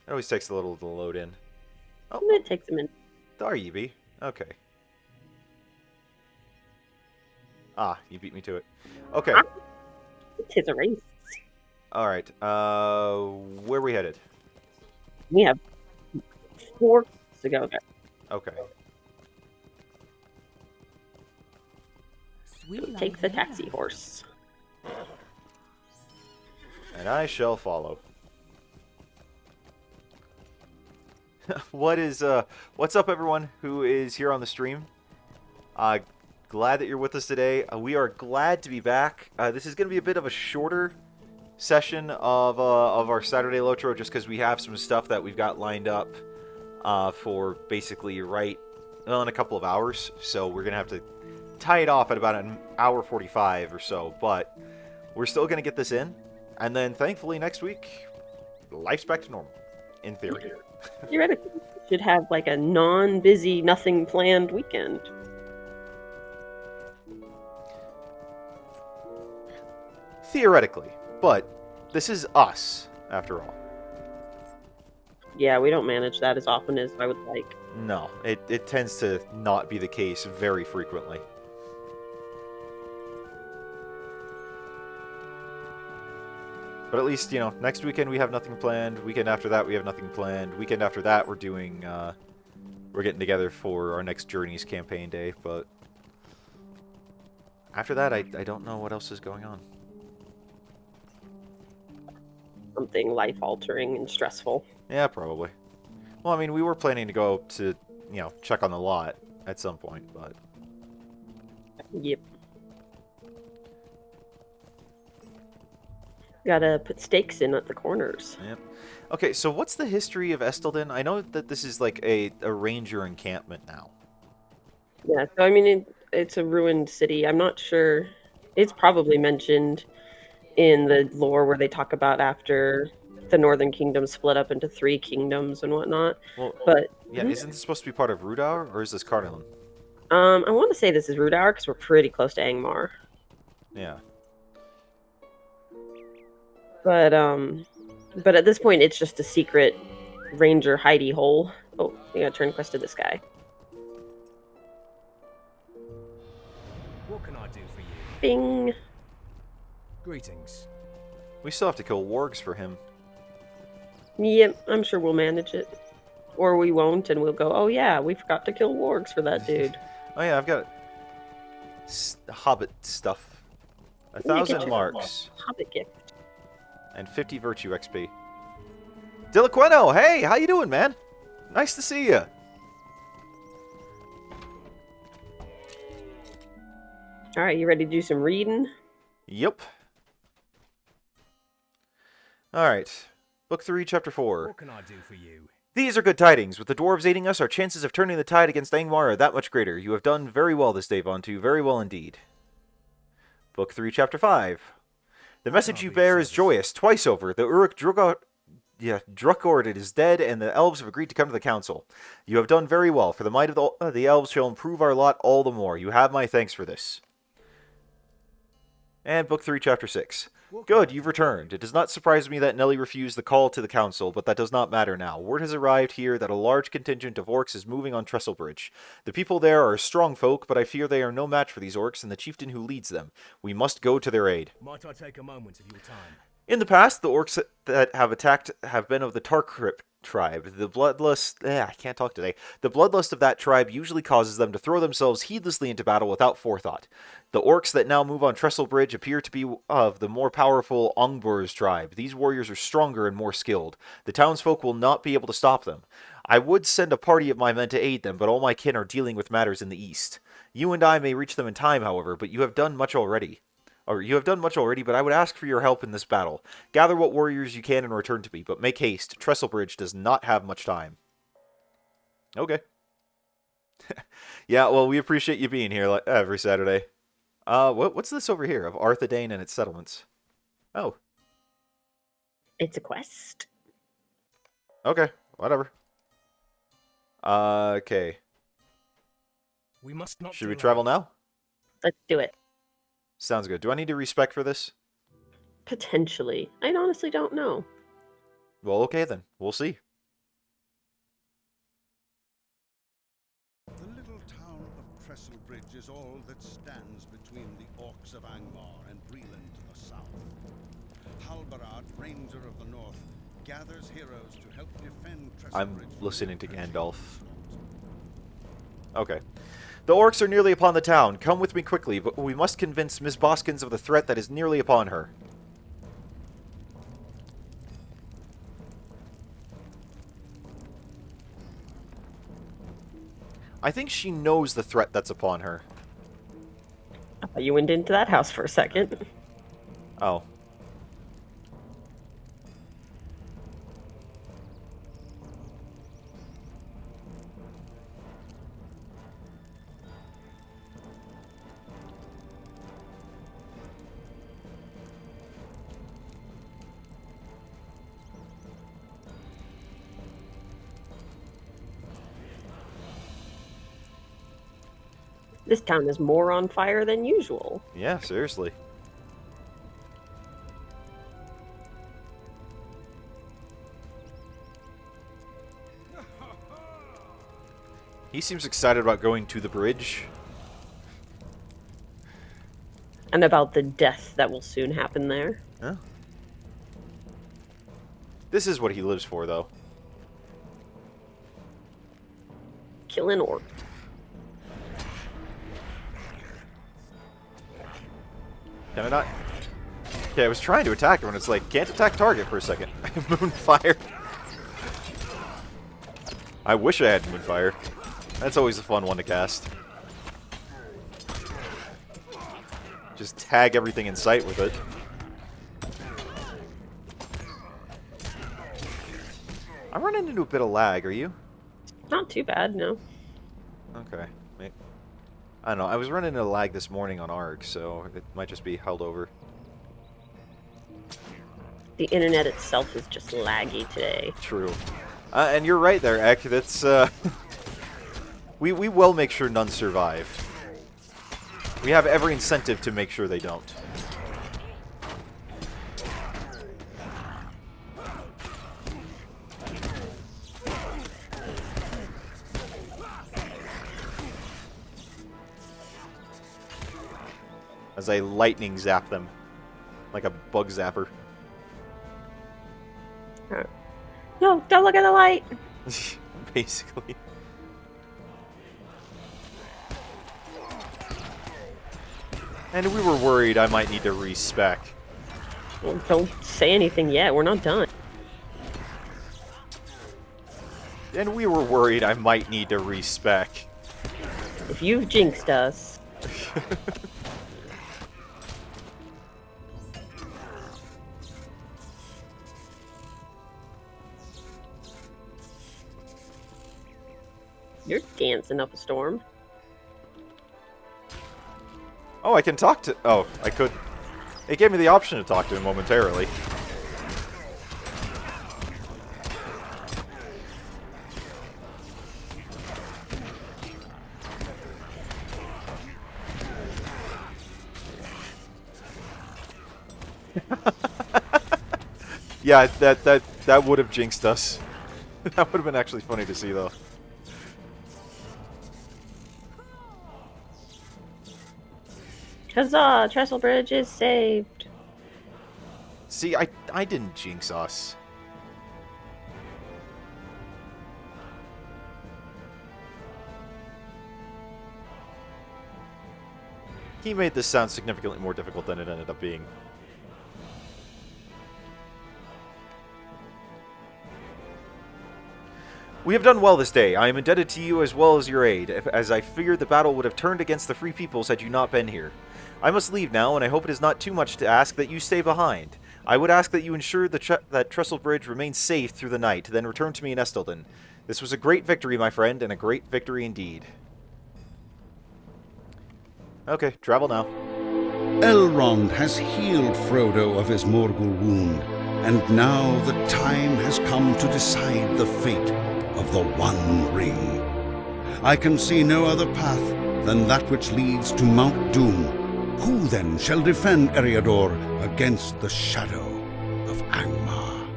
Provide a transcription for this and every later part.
It always takes a little to load in. Oh, It takes a minute. there you be. Okay. Ah, you beat me to it. Okay. It's a race. Alright. Where are we headed? We have 4 to go there. Okay. Take the taxi horse. And I shall follow. What's up, everyone who is here on the stream? Glad that you're with us today. We are glad to be back. This is going to be a bit of a shorter session of our Saturday LOTRO, just because we have some stuff that we've got lined up for basically in a couple of hours. So we're going to have to tie it off at about an hour 45 or so. But we're still going to get this in. And then, thankfully, next week, life's back to normal, in theory. Theoretically, you should have like a non-busy, nothing planned weekend. Theoretically, but this is us, after all. Yeah, we don't manage that as often as I would like. No, it tends to not be the case very frequently. But at least, you know, next weekend we have nothing planned. Weekend after that we have nothing planned. Weekend after that we're doing, we're getting together for our next Journeys campaign day, but after that I don't know what else is going on. Something life-altering and stressful. Yeah, probably. Well, I mean, we were planning to go to, you know, check on the lot at some point, but... Yep. Gotta put stakes in at the corners. Yep. Okay, so what's the history of Esteldin? I know that this is like a ranger encampment now. Yeah, so I mean, it's a ruined city. I'm not sure. It's probably mentioned in the lore where they talk about after the Northern Kingdom split up into 3 kingdoms and whatnot. Well, But yeah, isn't this supposed to be part of Rudar, or is this Cardinal? I want to say this is Rudar because we're pretty close to Angmar. Yeah. But at this point, it's just a secret ranger hidey hole. Oh, we gotta turn quest to this guy. What can I do for you? Bing. Greetings. We still have to kill wargs for him. Yep, I'm sure we'll manage it. Or we won't, and we'll go, oh yeah, we forgot to kill wargs for that dude. Oh yeah, I've got hobbit stuff. 1,000 marks. Hobbit gift. And 50 virtue XP. Diliqueno, hey, how you doing, man? Nice to see you. All right, you ready to do some reading? Yep. All right. Book 3, Chapter 4. What can I do for you? These are good tidings. With the dwarves aiding us, our chances of turning the tide against Angmar are that much greater. You have done very well this day, Vontu. Very well indeed. Book 3, Chapter 5. The message you bear is joyous. Twice over, the Uruk Drukord is dead, and the elves have agreed to come to the council. You have done very well, for the might of the elves shall improve our lot all the more. You have my thanks for this. And Book 3, Chapter 6. Good, you've returned. It does not surprise me that Nelly refused the call to the council, but that does not matter now. Word has arrived here that a large contingent of orcs is moving on Trestlebridge. The people there are strong folk, but I fear they are no match for these orcs and the chieftain who leads them. We must go to their aid. Might I take a moment of your time? In the past, the orcs that have attacked have been of the Tarkrip tribe. The bloodlust... I can't talk today. The bloodlust of that tribe usually causes them to throw themselves heedlessly into battle without forethought. The orcs that now move on Trestlebridge appear to be of the more powerful Ongbur's tribe. These warriors are stronger and more skilled. The townsfolk will not be able to stop them. I would send a party of my men to aid them, but all my kin are dealing with matters in the east. You and I may reach them in time, however, but you have done much already. But I would ask for your help in this battle. Gather what warriors you can and return to me, but make haste. Trestlebridge does not have much time. Okay. Yeah, well, we appreciate you being here every Saturday. What's this over here of Arthedain and its settlements? Oh. It's a quest. Okay, whatever. Okay. We must not. Should we travel now? Let's do it. Sounds good. Do I need to respec for this? Potentially. I honestly don't know. Well, okay then. We'll see. is all that stands between the orcs of Angmar and Breland to the south. Halbarad, Ranger of the North, gathers heroes to help defend I'm Trestlebridge from listening to the oppressive Gandalf. onslaught. Okay. The orcs are nearly upon the town. Come with me quickly, but we must convince Miss Boskins of the threat that is nearly upon her. I think she knows the threat that's upon her. I thought you went into that house for a second. Oh. This town is more on fire than usual. Yeah, seriously. He seems excited about going to the bridge. And about the death that will soon happen there. Huh? This is what he lives for, though. Kill an orc. Can I not? Okay, I was trying to attack him, and it's like, can't attack target for a second. Moonfire. I wish I had Moonfire. That's always a fun one to cast. Just tag everything in sight with it. I'm running into a bit of lag, are you? Not too bad, no. Okay. I don't know, I was running into lag this morning on Ark, so it might just be held over. The internet itself is just laggy today. True. And you're right there, Ek. That's, we will make sure none survive. We have every incentive to make sure they don't. As I lightning zap them. Like a bug zapper. No, don't look at the light! Basically. And we were worried I might need to respec. Well, don't say anything yet, we're not done. And we were worried I might need to respec. If you've jinxed us... You're dancing up a storm. Oh, I can talk to... Oh, I could... It gave me the option to talk to him momentarily. Yeah, that would have jinxed us. That would have been actually funny to see, though. Huzzah! Trestlebridge is saved. See, I didn't jinx us. He made this sound significantly more difficult than it ended up being. We have done well this day. I am indebted to you as well as your aid, as I feared the battle would have turned against the Free Peoples had you not been here. I must leave now, and I hope it is not too much to ask that you stay behind. I would ask that you ensure that Trestlebridge remains safe through the night, then return to me in Esteldin. This was a great victory, my friend, and a great victory indeed. Okay, travel now. Elrond has healed Frodo of his Morgul wound, and now the time has come to decide the fate of the One Ring. I can see no other path than that which leads to Mount Doom. Who then shall defend Eriador against the shadow of Angmar?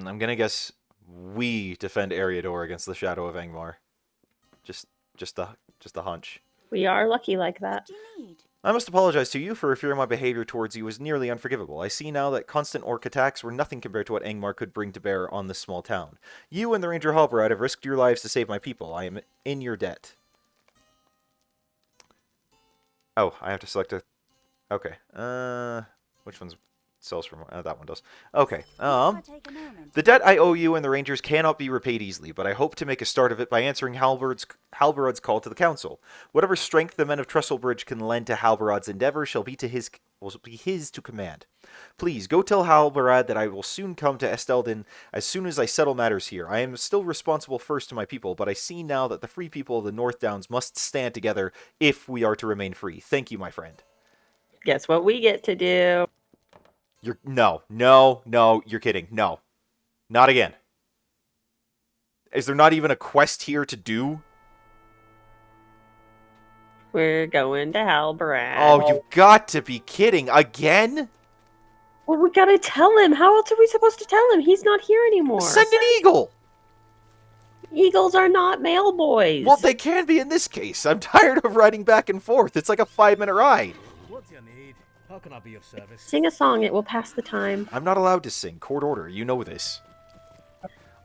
I'm gonna guess we defend Eriador against the shadow of Angmar. Just a hunch. We are lucky like that. What do you need? I must apologize to you for fearing my behavior towards you was nearly unforgivable. I see now that constant orc attacks were nothing compared to what Angmar could bring to bear on this small town. You and the Ranger Halberad have risked your lives to save my people. I am in your debt. Oh, I have to select a... Okay. Which one's sells from... that one does. Okay. Take a moment. The debt I owe you and the Rangers cannot be repaid easily, but I hope to make a start of it by answering Halberad's call to the Council. Whatever strength the men of Trestlebridge can lend to Halberad's endeavor shall be his to command. Please, go tell Halberad that I will soon come to Esteldin as soon as I settle matters here. I am still responsible first to my people, but I see now that the free people of the North Downs must stand together if we are to remain free. Thank you, my friend. Guess what we get to do? No, you're kidding. No. Not again. Is there not even a quest here to do? We're going to Halberad. Oh, you've got to be kidding. Again? Well, we gotta tell him. How else are we supposed to tell him? He's not here anymore. Send an eagle! Eagles are not male boys. Well, they can be in this case. I'm tired of riding back and forth. It's like a 5-minute ride. What do you need? How can I be of service? Sing a song. It will pass the time. I'm not allowed to sing. Court order. You know this.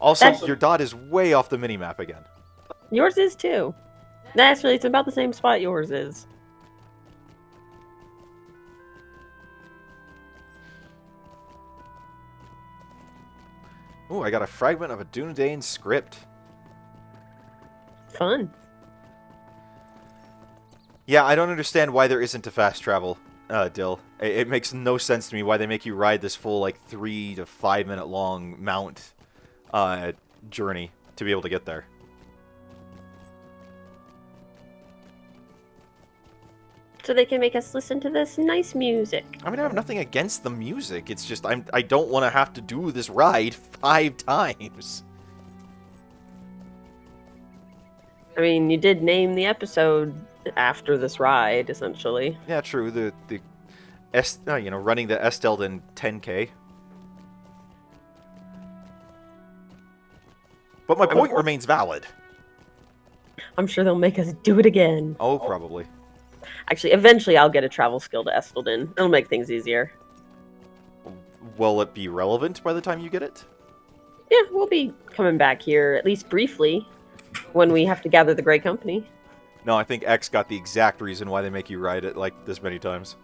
Also, your dot is way off the minimap again. Yours is too. Actually, it's about the same spot yours is. Ooh, I got a fragment of a Dunedain script. Fun. Yeah, I don't understand why there isn't a fast travel, Dill. It makes no sense to me why they make you ride this full, like, 3 to 5 minute long mount journey to be able to get there. So they can make us listen to this nice music. I mean, I have nothing against the music. It's just I don't want to have to do this ride 5 times. I mean, you did name the episode after this ride, essentially. Yeah, true. Running the Esteldin 10K. But my point remains valid. I'm sure they'll make us do it again. Oh, probably. Actually, eventually I'll get a travel skill to Esteldin. It'll make things easier. Will it be relevant by the time you get it? Yeah, we'll be coming back here, at least briefly, when we have to gather the Grey Company. No, I think X got the exact reason why they make you ride it, like, this many times.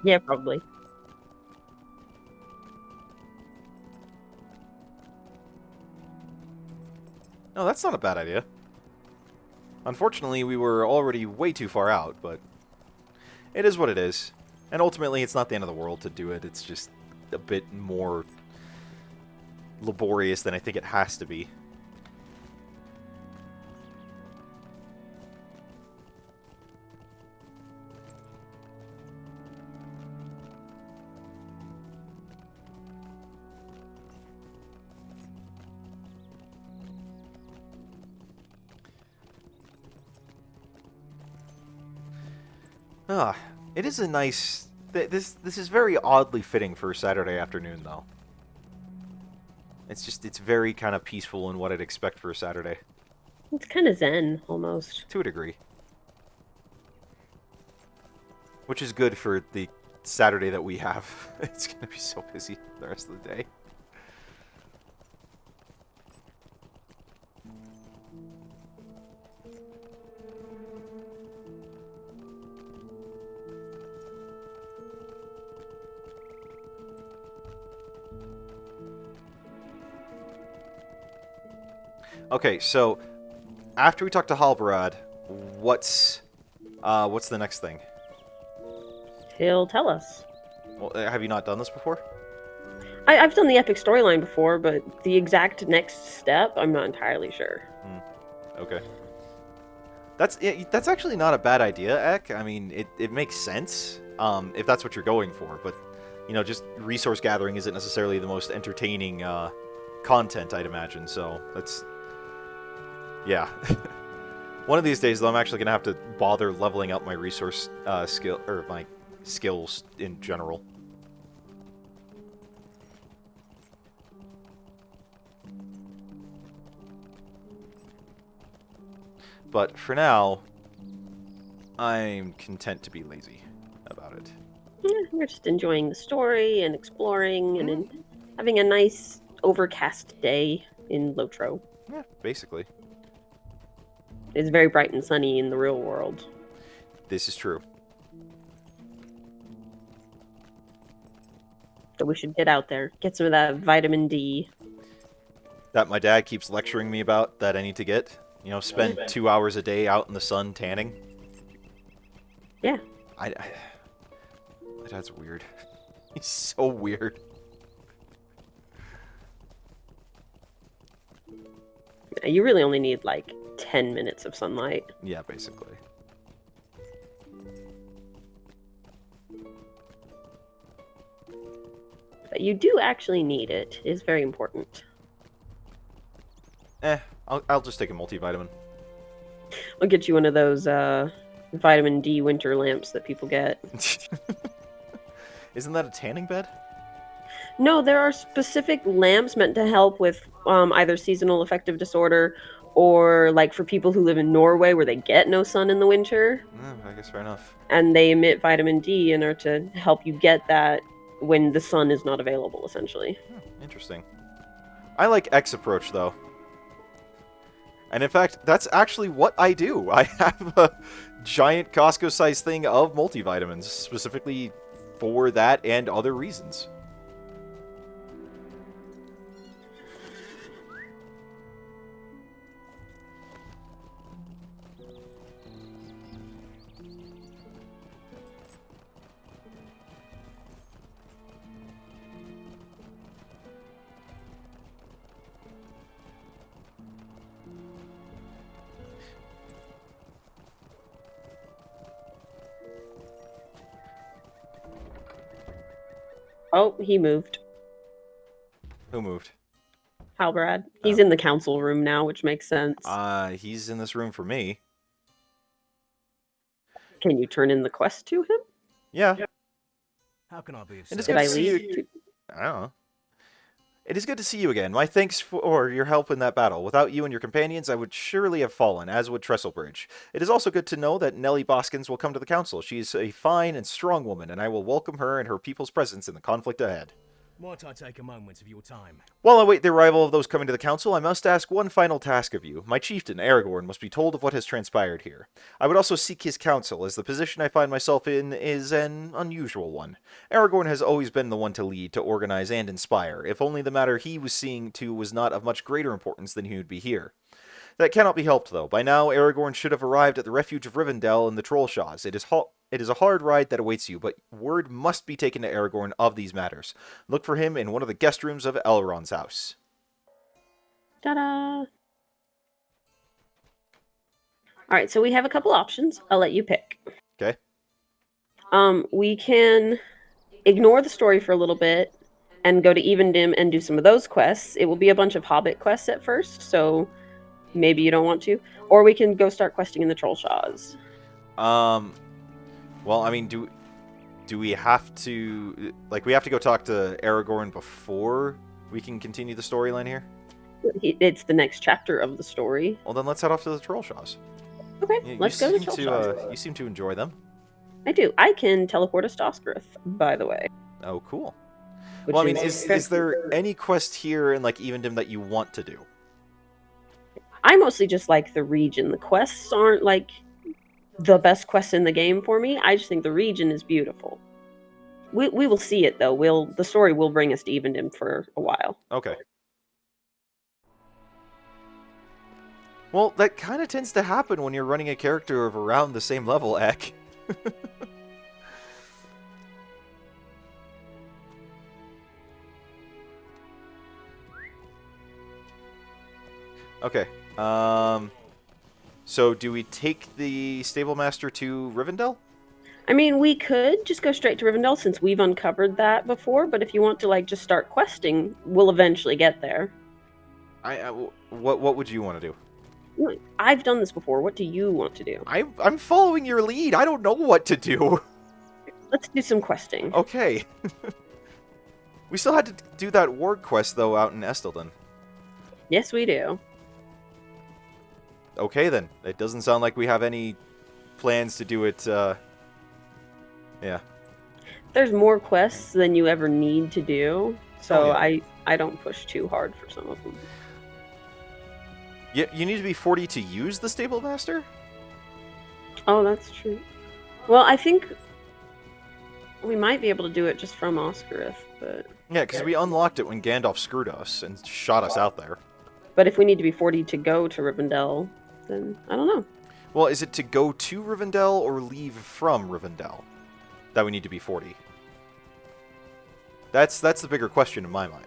Yeah, probably. No, that's not a bad idea. Unfortunately, we were already way too far out, but it is what it is. And ultimately, it's not the end of the world to do it. It's just a bit more laborious than I think it has to be. It is a nice... This is very oddly fitting for a Saturday afternoon, though. It's very kind of peaceful in what I'd expect for a Saturday. It's kind of zen, almost. To a degree. Which is good for the Saturday that we have. It's going to be so busy the rest of the day. Okay, so after we talk to Halberad, what's the next thing? He'll tell us. Well, have you not done this before? I've done the epic storyline before, but the exact next step, I'm not entirely sure. Okay. That's actually not a bad idea, Ek. I mean, it makes sense if that's what you're going for, but just resource gathering isn't necessarily the most entertaining content, I'd imagine. So that's yeah. One of these days, though, I'm actually gonna have to bother leveling up my resource skill or my skills in general. But for now, I'm content to be lazy about it. Yeah, we're just enjoying the story and exploring and having a nice overcast day in Lotro. Yeah, basically. It's very bright and sunny in the real world. This is true. So we should get out there, get some of that vitamin D. That my dad keeps lecturing me about that I need to get. You know, spend 2 hours a day out in the sun tanning. Yeah. My dad's weird. He's so weird. You really only need like 10 minutes of sunlight. Yeah, basically. But you do actually need it. It is very important. I'll just take a multivitamin. I'll get you one of those vitamin D winter lamps that people get. Isn't that a tanning bed? No, there are specific lamps meant to help with either seasonal affective disorder or like for people who live in Norway where they get no sun in the winter. I guess fair enough. And they emit vitamin D and are to help you get that when the sun is not available, essentially. Interesting. I like X approach, though. And in fact, that's actually what I do. I have a giant Costco-sized thing of multivitamins, specifically for that and other reasons. Oh, he moved. Who moved? Halbrad. He's in the council room now, which makes sense. He's in this room for me. Can you turn in the quest to him? Yeah. How can I be of It is service? Did good I to see leave? you. I don't know. It is good to see you again. My thanks for your help in that battle. Without you and your companions, I would surely have fallen, as would Trestlebridge. It is also good to know that Nellie Boskins will come to the council. She is a fine and strong woman, and I will welcome her and her people's presence in the conflict ahead. Might I take a moment of your time? While I wait the arrival of those coming to the council, I must ask one final task of you. My chieftain, Aragorn, must be told of what has transpired here. I would also seek his counsel, as the position I find myself in is an unusual one. Aragorn has always been the one to lead, to organize, and inspire, if only the matter he was seeing to was not of much greater importance than he would be here. That cannot be helped, though. By now, Aragorn should have arrived at the refuge of Rivendell in the Trollshaws. It is a hard ride that awaits you, but word must be taken to Aragorn of these matters. Look for him in one of the guest rooms of Elrond's house. Ta-da! Alright, so we have a couple options. I'll let you pick. Okay. We can ignore the story for a little bit and go to Evendim and do some of those quests. It will be a bunch of Hobbit quests at first, so maybe you don't want to. Or we can go start questing in the Trollshaws. Well, I mean, do we have to... Like, we have to go talk to Aragorn before we can continue the storyline here? It's the next chapter of the story. Well, then let's head off to the Trollshaws. Okay, let's go to seem Trollshaws. You seem to enjoy them. I do. I can teleport us to Oscarith, by the way. Oh, cool. which Well, I mean, is there any quest here in, like, Evendim that you want to do? I mostly just like the region. The quests aren't, like, the best quests in the game for me. I just think the region is beautiful. We will see it, though. The story will bring us to Evendim for a while. Okay. Well, that kind of tends to happen when you're running a character of around the same level, Ek. Okay. So do we take the Stable Master to Rivendell? I mean, we could just go straight to Rivendell since we've uncovered that before, but if you want to, like, just start questing, we'll eventually get there. What would you want to do? I've done this before. What do you want to do? I'm following your lead. I don't know what to do. Let's do some questing. Okay. We still had to do that ward quest, though, out in Esteldin. Yes, we do. Okay, then. It doesn't sound like we have any plans to do it. Yeah. There's more quests than you ever need to do, so Oh, yeah. I don't push too hard for some of them. You need to be 40 to use the Stable Master? Oh, that's true. Well, I think we might be able to do it just from Oscarith, but Yeah, because we unlocked it when Gandalf screwed us and shot us out there. if we need to be 40 to go to Rivendell, then I don't know. Well, is it to go to Rivendell or leave from Rivendell that we need to be 40? That's the bigger question in my mind.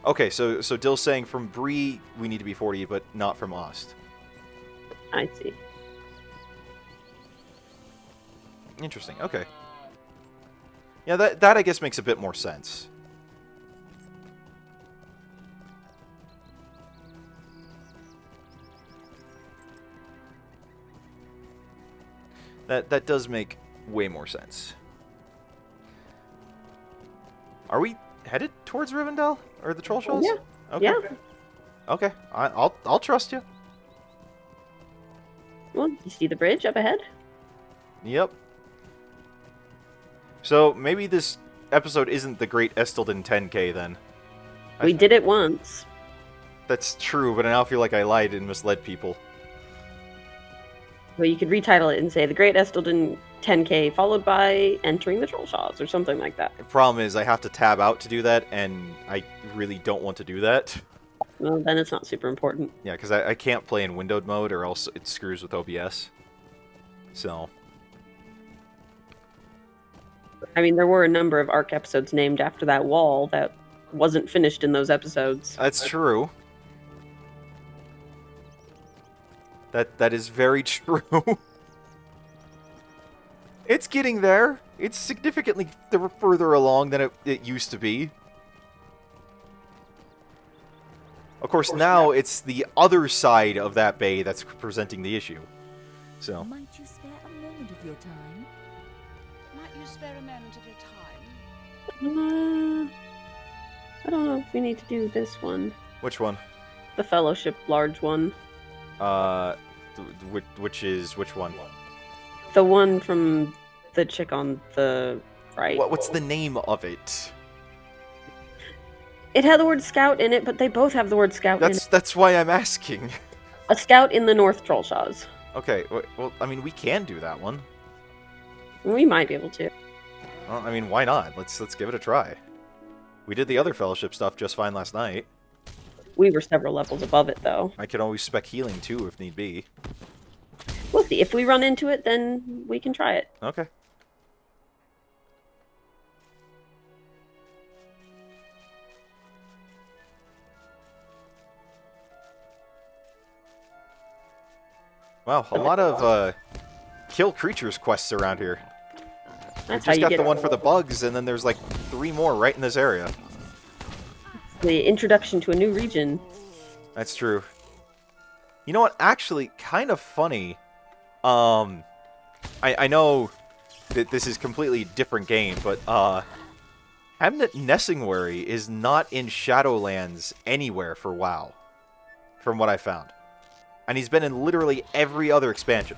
Okay, so Dill's saying from Bree we need to be 40, but not from Ost. I see. Interesting. Okay. Yeah, that I guess makes a bit more sense. That does make way more sense. Are we headed towards Rivendell or the Trollshaws? Yeah. Okay. Yeah. Okay. I'll trust you. Well, you see the bridge up ahead? Yep. So maybe this episode isn't the Great Esteldin 10K then. We did it once. That's true, but I now feel like I lied and misled people. Well, you could retitle it and say the Great Esteldin 10K followed by entering the Trollshaws or something like that. The problem is I have to tab out to do that, and I really don't want to do that. Well, then it's not super important. Yeah, because I can't play in windowed mode or else it screws with OBS. So, I mean, there were a number of Ark episodes named after that wall that wasn't finished in those episodes. that's true. That is very true. It's getting there. It's significantly further along than it used to be. Of course, now it's the other side of that bay that's presenting the issue. So, Might you spare a moment of your time? Might you spare a moment of your time? I don't know if we need to do this one. which one? The Fellowship large one. Which one? The one from the chick on the right. What's the name of it? It had the word scout in it, but they both have the word scout in it. That's why I'm asking. A scout in the North Trollshaws. Okay, well, I mean, we can do that one. We might be able to. Well, I mean, why not? Let's give it a try. We did the other fellowship stuff just fine last night. We were several levels above it, though. I can always spec healing too if need be. We'll see. If we run into it, then we can try it. Okay. Wow, a lot of kill creatures quests around here. That's how Just you got get the one for the bugs, and then there's like 3 more right in this area. the introduction to a new region. That's true. You know what? Actually, kind of funny. I know that this is completely different game, but Hamnet Nessingwary is not in Shadowlands anywhere for WoW, from what I found. And he's been in literally every other expansion.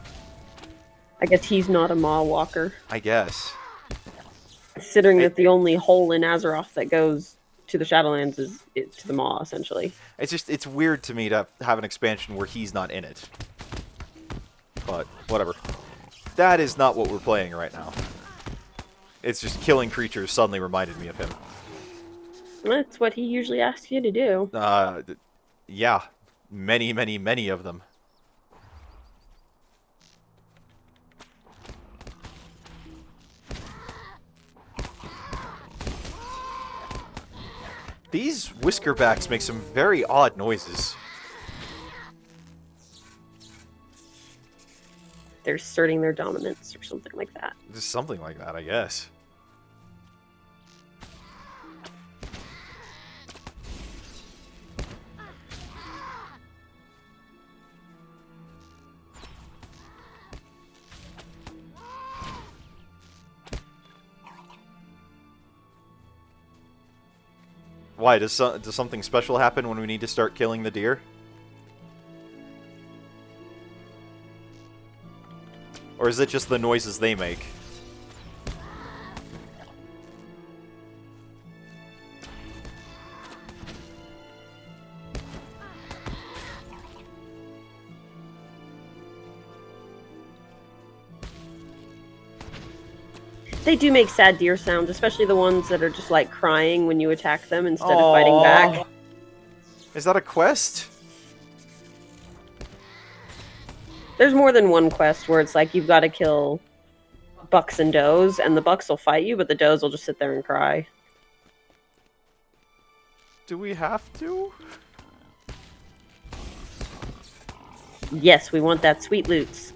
I guess he's not a Maw Walker. I guess. Considering that the only hole in Azeroth that goes to the Shadowlands is to the Maw, essentially. It's weird to me to have an expansion where he's not in it. But, whatever. That is not what we're playing right now. It's just killing creatures suddenly reminded me of him. That's what he usually asks you to do. Yeah. Many, many, many of them. These whiskerbacks make some very odd noises. They're asserting their dominance or something like that. Just something like that, I guess. Why, does something special happen when we need to start killing the deer? Or is it just the noises they make? They do make sad deer sounds, especially the ones that are just like crying when you attack them instead of fighting back. Is that a quest? There's more than one quest where it's like you've got to kill bucks and does, and the bucks will fight you, but the does will just sit there and cry. Do we have to? Yes, we want that sweet loot.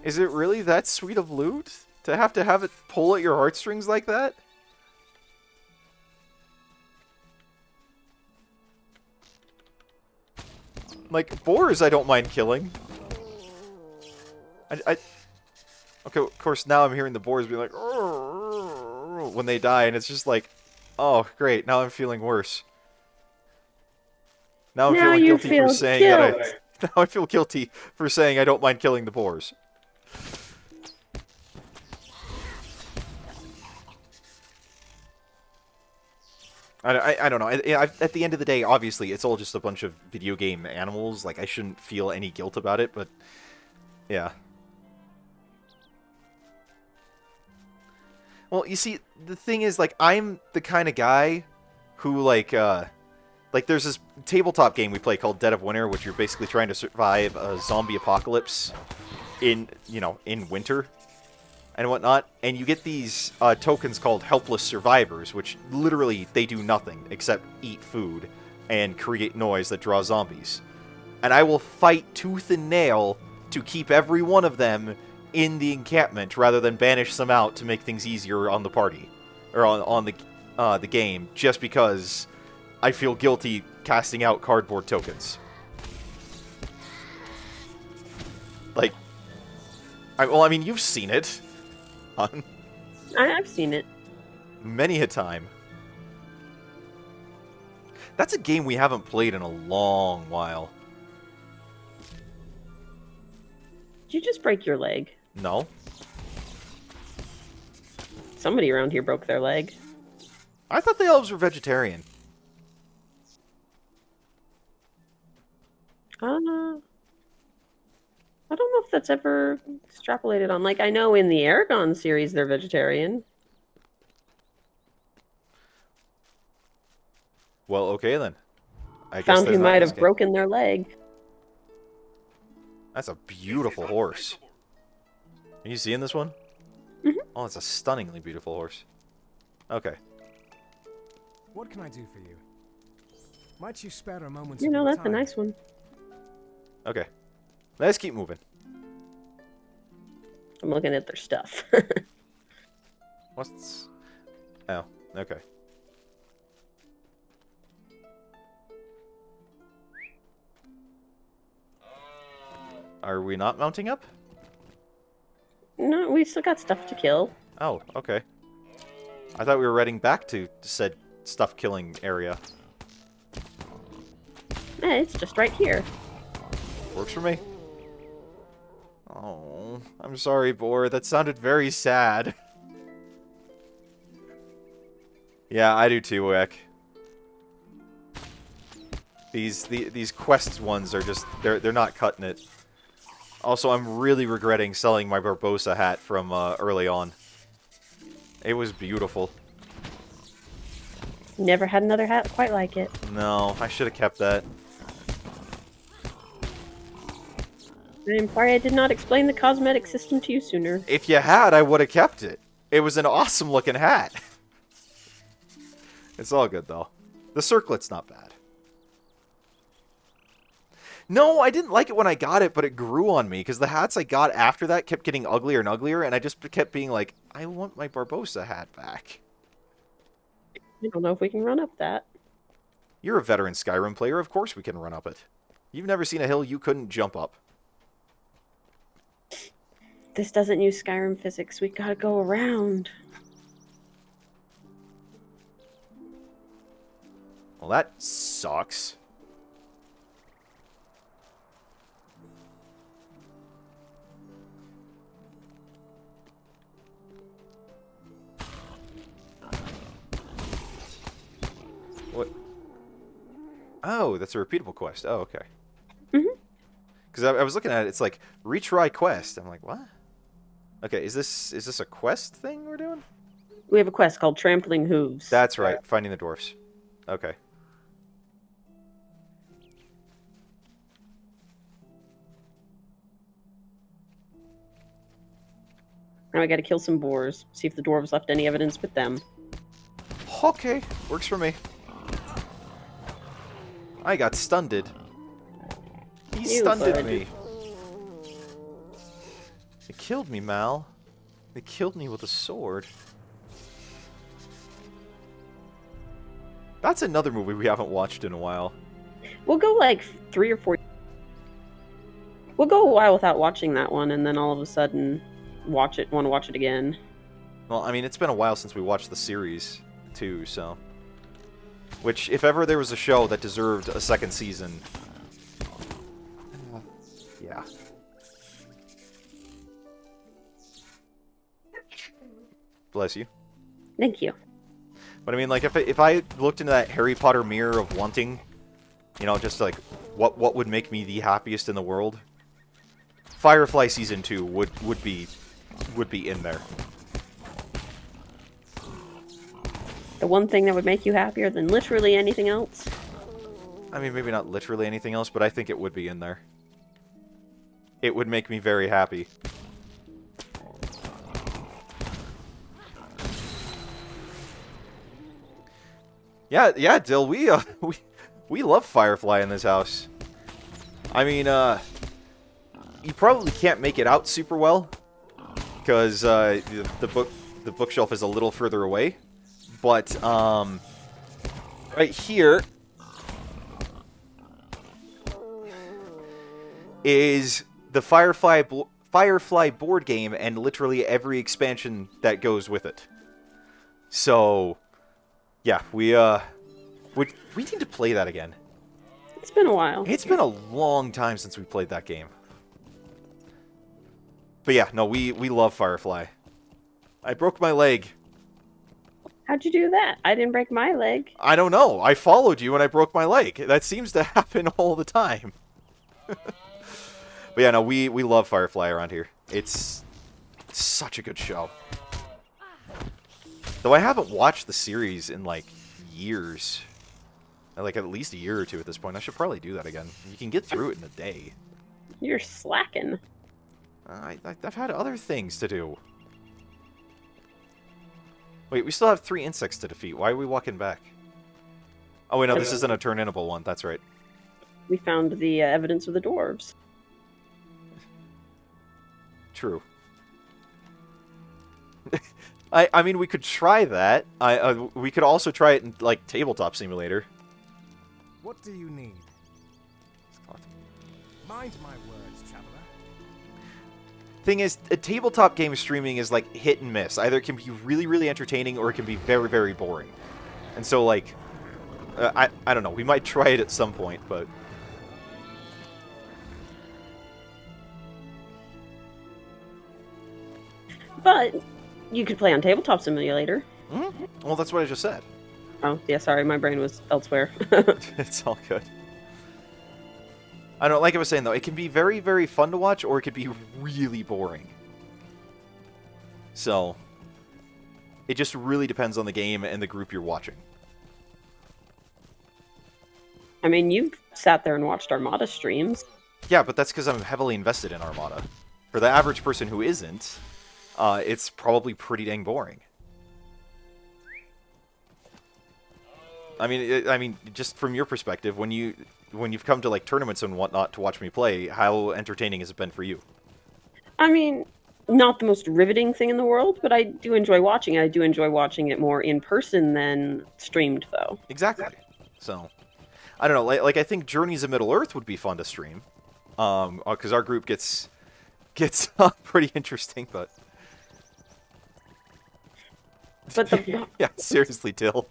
Is it really that sweet of loot? To have it pull at your heartstrings like that? Like, boars I don't mind killing. Okay, of course, now I'm hearing the boars be like, when they die, and it's just like, oh, great, now I'm feeling worse. Now I'm feeling guilty for saying that now I feel guilty for saying I don't mind killing the boars. I don't know. At the end of the day, obviously, it's all just a bunch of video game animals. Like, I shouldn't feel any guilt about it, but yeah. Well, you see, the thing is, like, I'm the kind of guy who, like, there's this tabletop game we play called Dead of Winter, which you're basically trying to survive a zombie apocalypse in winter and whatnot, and you get these tokens called helpless survivors, which literally they do nothing except eat food and create noise that draws zombies. And I will fight tooth and nail to keep every one of them in the encampment rather than banish some out to make things easier on the party or on the game, just because I feel guilty casting out cardboard tokens. Like, I mean, you've seen it. I've seen it. Many a time. That's a game we haven't played in a long while. Did you just break your leg? No. Somebody around here broke their leg. I thought the elves were vegetarian. I don't know if that's ever extrapolated on. Like, I know in the Aragon series they're vegetarian. Well, okay then. I Found guess who might have broken their leg. That's a beautiful horse. Are you seeing this one? Mm-hmm. Oh, it's a stunningly beautiful horse. Okay. What can I do for you? Might you spare a moment? You know, of your that's a time? nice one. Okay. Let's keep moving. I'm looking at their stuff. What's... Oh, okay. Are we not mounting up? No, we still got stuff to kill. Oh, okay. I thought we were heading back to said stuff-killing area. It's just right here. Works for me. Oh, I'm sorry, Boar. That sounded very sad. Yeah, I do too, Wick. These quest ones are just they're not cutting it. Also, I'm really regretting selling my Barbosa hat from early on. It was beautiful. Never had another hat quite like it. No, I should have kept that. I'm sorry I did not explain the cosmetic system to you sooner. If you had, I would have kept it. It was an awesome looking hat. It's all good though. The circlet's not bad. No, I didn't like it when I got it, but it grew on me, because the hats I got after that kept getting uglier and uglier, and I just kept being like, I want my Barbosa hat back. I don't know if we can run up that. You're a veteran Skyrim player, of course we can run up it. You've never seen a hill you couldn't jump up. This doesn't use Skyrim physics. We gotta go around. Well, that sucks. What? Oh, that's a repeatable quest. Oh, okay. Mhm. Because I was looking at it, it's like retry quest. I'm like, what? Okay, is this a quest thing we're doing? We have a quest called Trampling Hooves. That's right, finding the dwarfs. Okay. Now I gotta kill some boars, see if the dwarves left any evidence with them. Okay, works for me. I got stunned. He You stunned bud. me. They killed me, Mal. They killed me with a sword. That's another movie we haven't watched in a while. We'll go like 3 or 4. We'll go a while without watching that one, and then all of a sudden, want to watch it again. Well, I mean, it's been a while since we watched the series, too, so... Which, if ever there was a show that deserved a second season... yeah. Bless you. Thank you. But I mean, like, if I looked into that Harry Potter mirror of wanting, you know, just like, what would make me the happiest in the world? Firefly Season 2 would be in there. The one thing that would make you happier than literally anything else? I mean, maybe not literally anything else, but I think it would be in there. It would make me very happy. Yeah, Dill, we love Firefly in this house. I mean, you probably can't make it out super well because the bookshelf is a little further away. But right here is the Firefly board game and literally every expansion that goes with it. So, yeah, we need to play that again. It's been a while. It's been a long time since we played that game. But yeah, no, we love Firefly. I broke my leg. How'd you do that? I didn't break my leg. I don't know. I followed you and I broke my leg. That seems to happen all the time. But yeah, no, we love Firefly around here. It's such a good show. Though I haven't watched the series in, like, years. Like, at least a year or two at this point. I should probably do that again. You can get through it in a day. You're slacking. I've had other things to do. Wait, we still have 3 insects to defeat. Why are we walking back? Oh, wait, no, this isn't a turn-inable one. That's right. We found the evidence of the dwarves. True. I mean, we could try that. We could also try it in, like, Tabletop Simulator. What do you need? Mind my words, traveler. Thing is, a tabletop game streaming is, like, hit and miss. Either it can be really, really entertaining, or it can be very, very boring. And so, like, I don't know. We might try it at some point, but... But you could play on Tabletop Simulator. Mm-hmm. Well, that's what I just said. Oh, yeah, sorry, my brain was elsewhere. It's all good. I don't like I was saying, though, it can be very, very fun to watch, or it could be really boring. So, it just really depends on the game and the group you're watching. I mean, you've sat there and watched Armada streams. Yeah, but that's because I'm heavily invested in Armada. For the average person who isn't, it's probably pretty dang boring. I mean, just from your perspective, when you've come to, like, tournaments and whatnot to watch me play, how entertaining has it been for you? I mean, not the most riveting thing in the world, but I do enjoy watching it. I do enjoy watching it more in person than streamed, though. Exactly. So, I don't know. Like I think Journeys of Middle-earth would be fun to stream, because our group gets pretty interesting, but. But the yeah, seriously, Dill.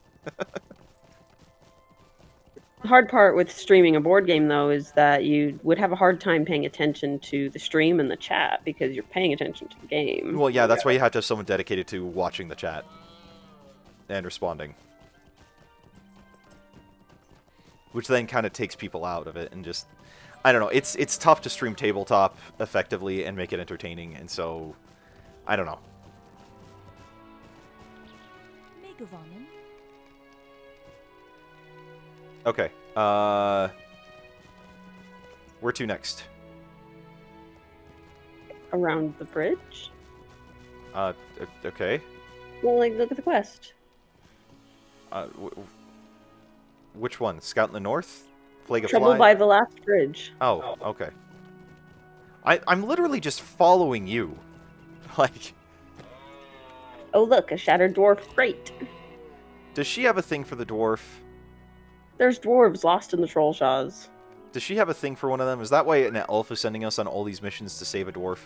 The hard part with streaming a board game, though, is that you would have a hard time paying attention to the stream and the chat because you're paying attention to the game. Well, yeah, that's why you have to have someone dedicated to watching the chat and responding. which then kind of takes people out of it and just, I don't know. It's tough to stream tabletop effectively and make it entertaining, and so I don't know. Megavonnen. Okay. Where to next? Around the bridge. Okay. Well, like, look at the quest. Which one? Scout in the North? Plague of Trouble Fly? by the last bridge. Oh, okay. I'm literally just following you. Like, Oh, look, a shattered dwarf crate. does she have a thing for the dwarf? There's dwarves lost in the troll shaws. Does she have a thing for one of them? Is that why an elf is sending us on all these missions to save a dwarf?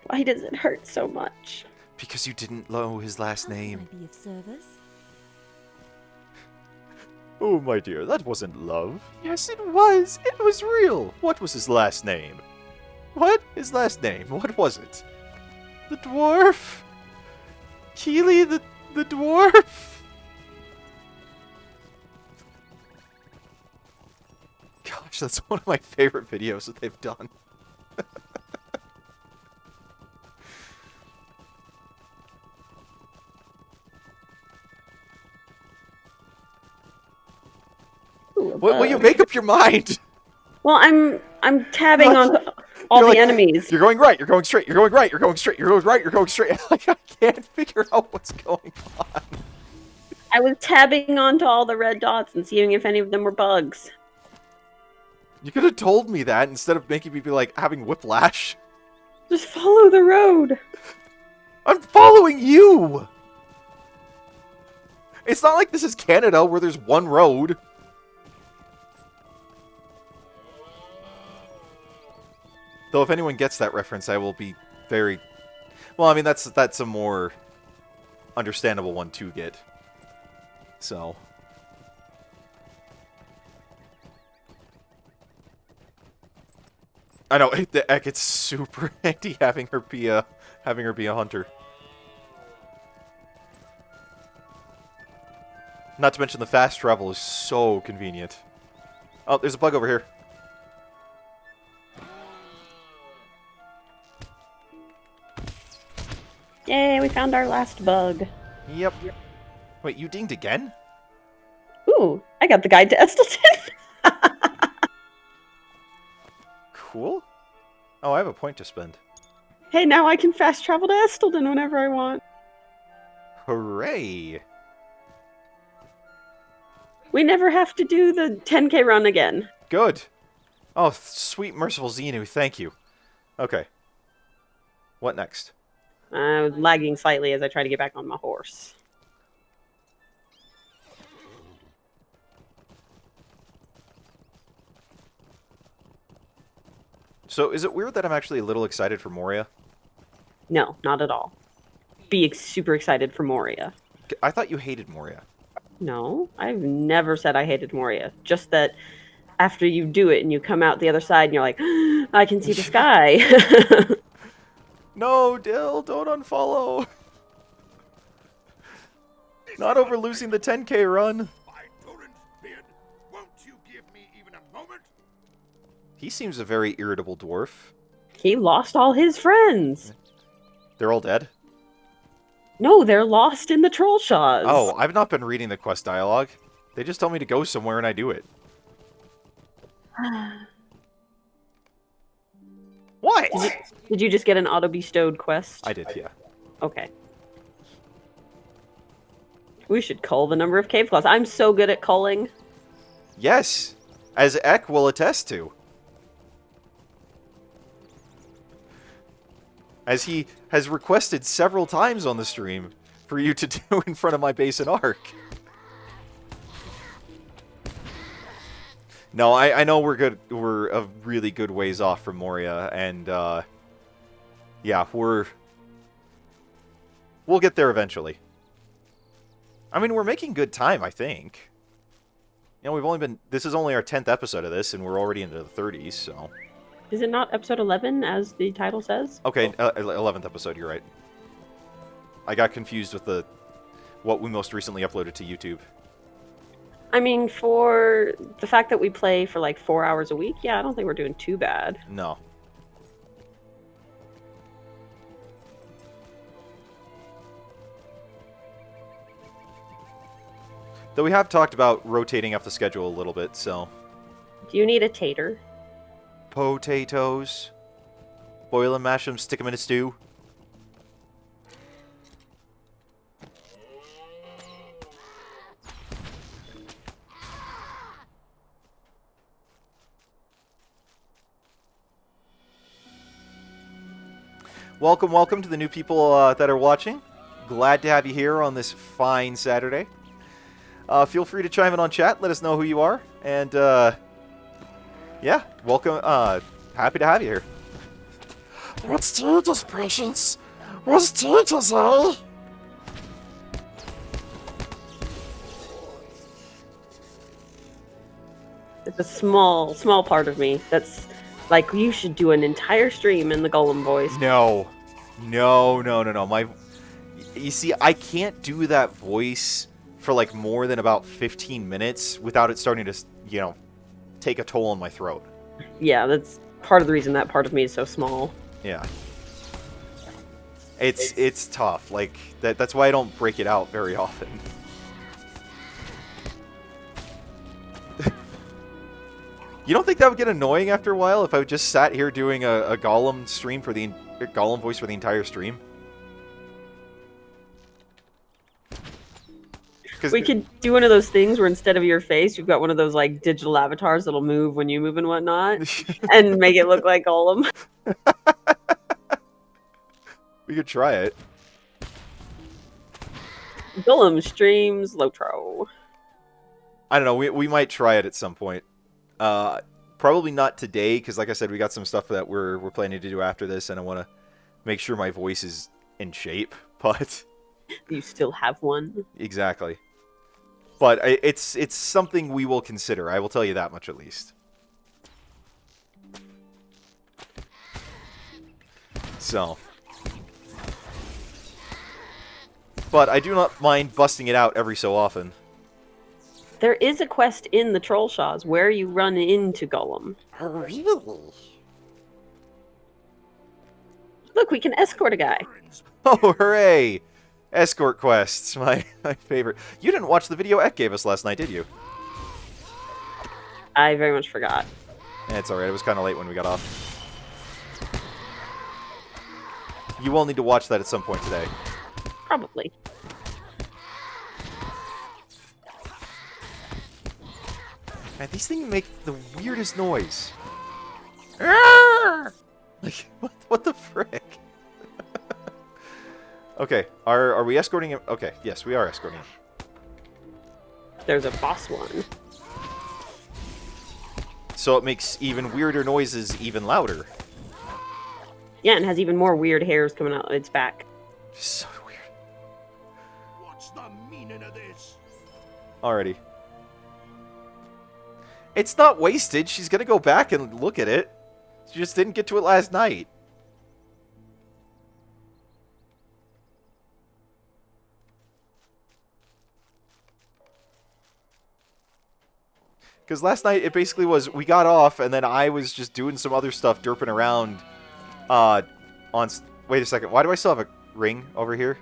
Why does it hurt so much? Because you didn't know his last How can name. I be of service? Oh, my dear, that wasn't love. Yes, it was. It was real. What was his last name? What? His last name. What was it? The dwarf? Keely the dwarf? Gosh, that's one of my favorite videos that they've done. Ooh, a Will you bug. make up your mind? Well, I'm tabbing on all You're the like, enemies. You're going right, you're going straight, you're going right, you're going straight, you're going right, you're going straight. Like, I can't figure out what's going on. I was tabbing onto all the red dots and seeing if any of them were bugs. You could have told me that instead of making me be like having whiplash. Just follow the road. I'm following you! It's not like this is Canada where there's one road. Though if anyone gets that reference, I will be very... Well, I mean, that's a more understandable one to get. So... I know, the heck, it's super handy having her be a hunter. Not to mention the fast travel is so convenient. Oh, there's a bug over here. Yay, we found our last bug. Yep. Wait, you dinged again? Ooh, I got the guide to Esteldin. Cool. Oh, I have a point to spend. Hey, now I can fast travel to Esteldin whenever I want. Hooray! We never have to do the 10k run again. Good. Oh, sweet merciful Xenu, thank you. Okay. What next? I'm lagging slightly as I try to get back on my horse. So, is it weird that I'm actually a little excited for Moria? No, not at all. Be super excited for Moria. I thought you hated Moria. No, I've never said I hated Moria. Just that after you do it and you come out the other side and you're like, I can see the sky. No, Dill, don't unfollow. Not over losing the 10k run. My Torrent's beard, won't you give me even a moment? He seems a very irritable dwarf. He lost all his friends. They're all dead? No, they're lost in the troll shaws. Oh, I've not been reading the quest dialogue. They just tell me to go somewhere and I do it. What? Did you just get an auto-bestowed quest? I did, yeah. Okay. We should cull the number of cave claws. I'm so good at culling. Yes, as Ek will attest to. As he has requested several times on the stream for you to do in front of my base in Ark. No, I know we're good. We're a really good ways off from Moria, and yeah, we'll get there eventually. I mean, we're making good time, I think. You know, this is only our 10th episode of this, and we're already into the 30s, so... Is it not episode 11, as the title says? Okay, 11th episode, you're right. I got confused with what we most recently uploaded to YouTube. I mean, for the fact that we play for like 4 hours a week, yeah, I don't think we're doing too bad. No. Though we have talked about rotating up the schedule a little bit, so... Do you need a tater? Potatoes. Boil and mash them, stick them in a stew. Welcome, welcome to the new people that are watching. Glad to have you here on this fine Saturday. Feel free to chime in on chat. Let us know who you are. And, yeah, welcome. Happy to have you here. What's Tito's patience? What's Tito's, eh? It's a small part of me that's like, you should do an entire stream in the Golem voice. No. You see, I can't do that voice for like more than about 15 minutes without it starting to, you know, take a toll on my throat. Yeah, that's part of the reason that part of me is so small. Yeah. It's tough. Like that's why I don't break it out very often. You don't think that would get annoying after a while if I just sat here doing a Golem stream for the Golem voice for the entire stream? We could do one of those things where instead of your face, you've got one of those like digital avatars that'll move when you move and whatnot, and make it look like Golem. We could try it. Golem streams LOTRO. I don't know. We might try it at some point. Probably not today, because like I said, we got some stuff that we're planning to do after this, and I want to make sure my voice is in shape. But you still have one. Exactly. But it's something we will consider. I will tell you that much at least. So. But I do not mind busting it out every so often. There is a quest in the Troll Shaws where you run into Golem. Really? Look, we can escort a guy. Oh, hooray! Escort quests, my favorite. You didn't watch the video Ek gave us last night, did you? I very much forgot. It's alright, it was kind of late when we got off. You will need to watch that at some point today. Probably. Man, these things make the weirdest noise. Like, what the frick? Okay, are we escorting him? Okay, yes, we are escorting him. There's a boss one. So it makes even weirder noises even louder. Yeah, and has even more weird hairs coming out its back. So weird. What's the meaning of this? Alrighty. It's not wasted. She's gonna go back and look at it. She just didn't get to it last night. Because last night, it basically was, we got off, and then I was just doing some other stuff, derping around, on... Wait a second, why do I still have a ring over here?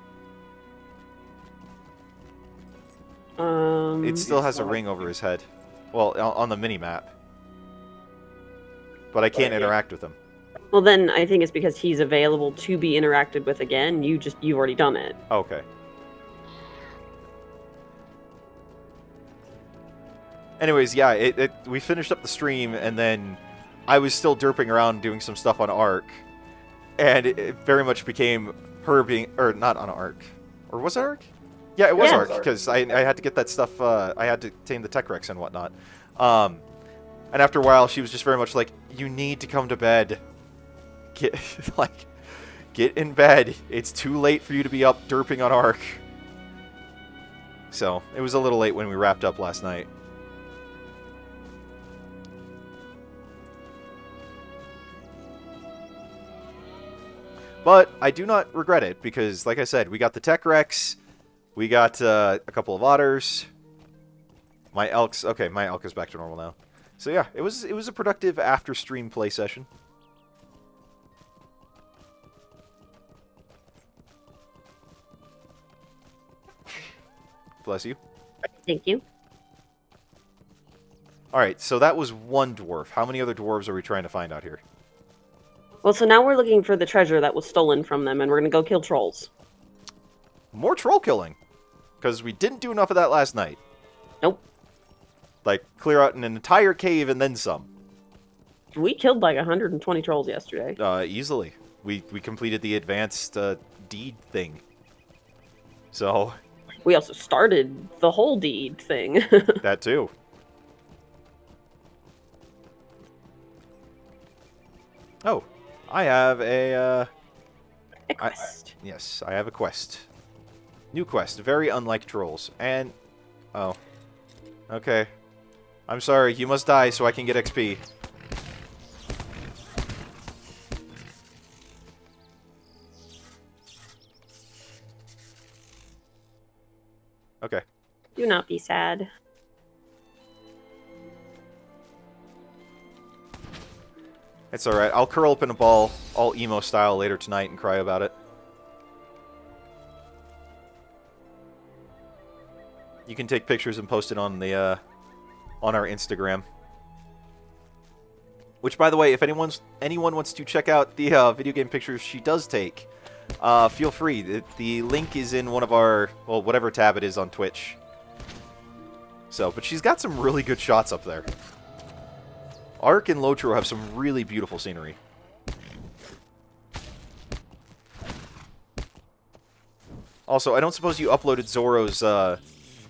It still has a ring over his head. Well, on the mini-map. But I can't interact with him. Well, then I think it's because he's available to be interacted with again. You've already done it. Okay. Anyways, yeah, we finished up the stream, and then I was still derping around doing some stuff on Ark, and it very much became her being, or not on Ark, or was it Ark? Yeah, it was Ark, because I had to get that stuff, I had to tame the tech wrecks and whatnot. And after a while, she was just very much like, you need to come to bed. Get in bed. It's too late for you to be up derping on Ark. So, it was a little late when we wrapped up last night. But I do not regret it, because, like I said, we got the tech wrecks, we got a couple of otters, My elk's okay. My elk is back to normal now. So yeah, it was a productive after stream play session. Bless you. Thank you. All right, so that was one dwarf. How many other dwarves are we trying to find out here? Well, so now we're looking for the treasure that was stolen from them, and we're gonna go kill trolls. More troll killing, because we didn't do enough of that last night. Nope. Like clear out an entire cave and then some. We killed like 120 trolls yesterday. Easily. We completed the advanced deed thing. So We also started the whole deed thing. that too. Oh, I have a quest. yes, I have a quest. New quest, very unlike trolls. And oh. Okay. I'm sorry, you must die so I can get XP. Okay. Do not be sad. It's alright. I'll curl up in a ball, all emo style, later tonight and cry about it. You can take pictures and post it on the on our Instagram. Which, by the way, if anyone wants to check out the video game pictures she does take, feel free. The link is in one of our, well, whatever tab it is on Twitch. So, but she's got some really good shots up there. Ark and LOTRO have some really beautiful scenery. Also, I don't suppose you uploaded Zoro's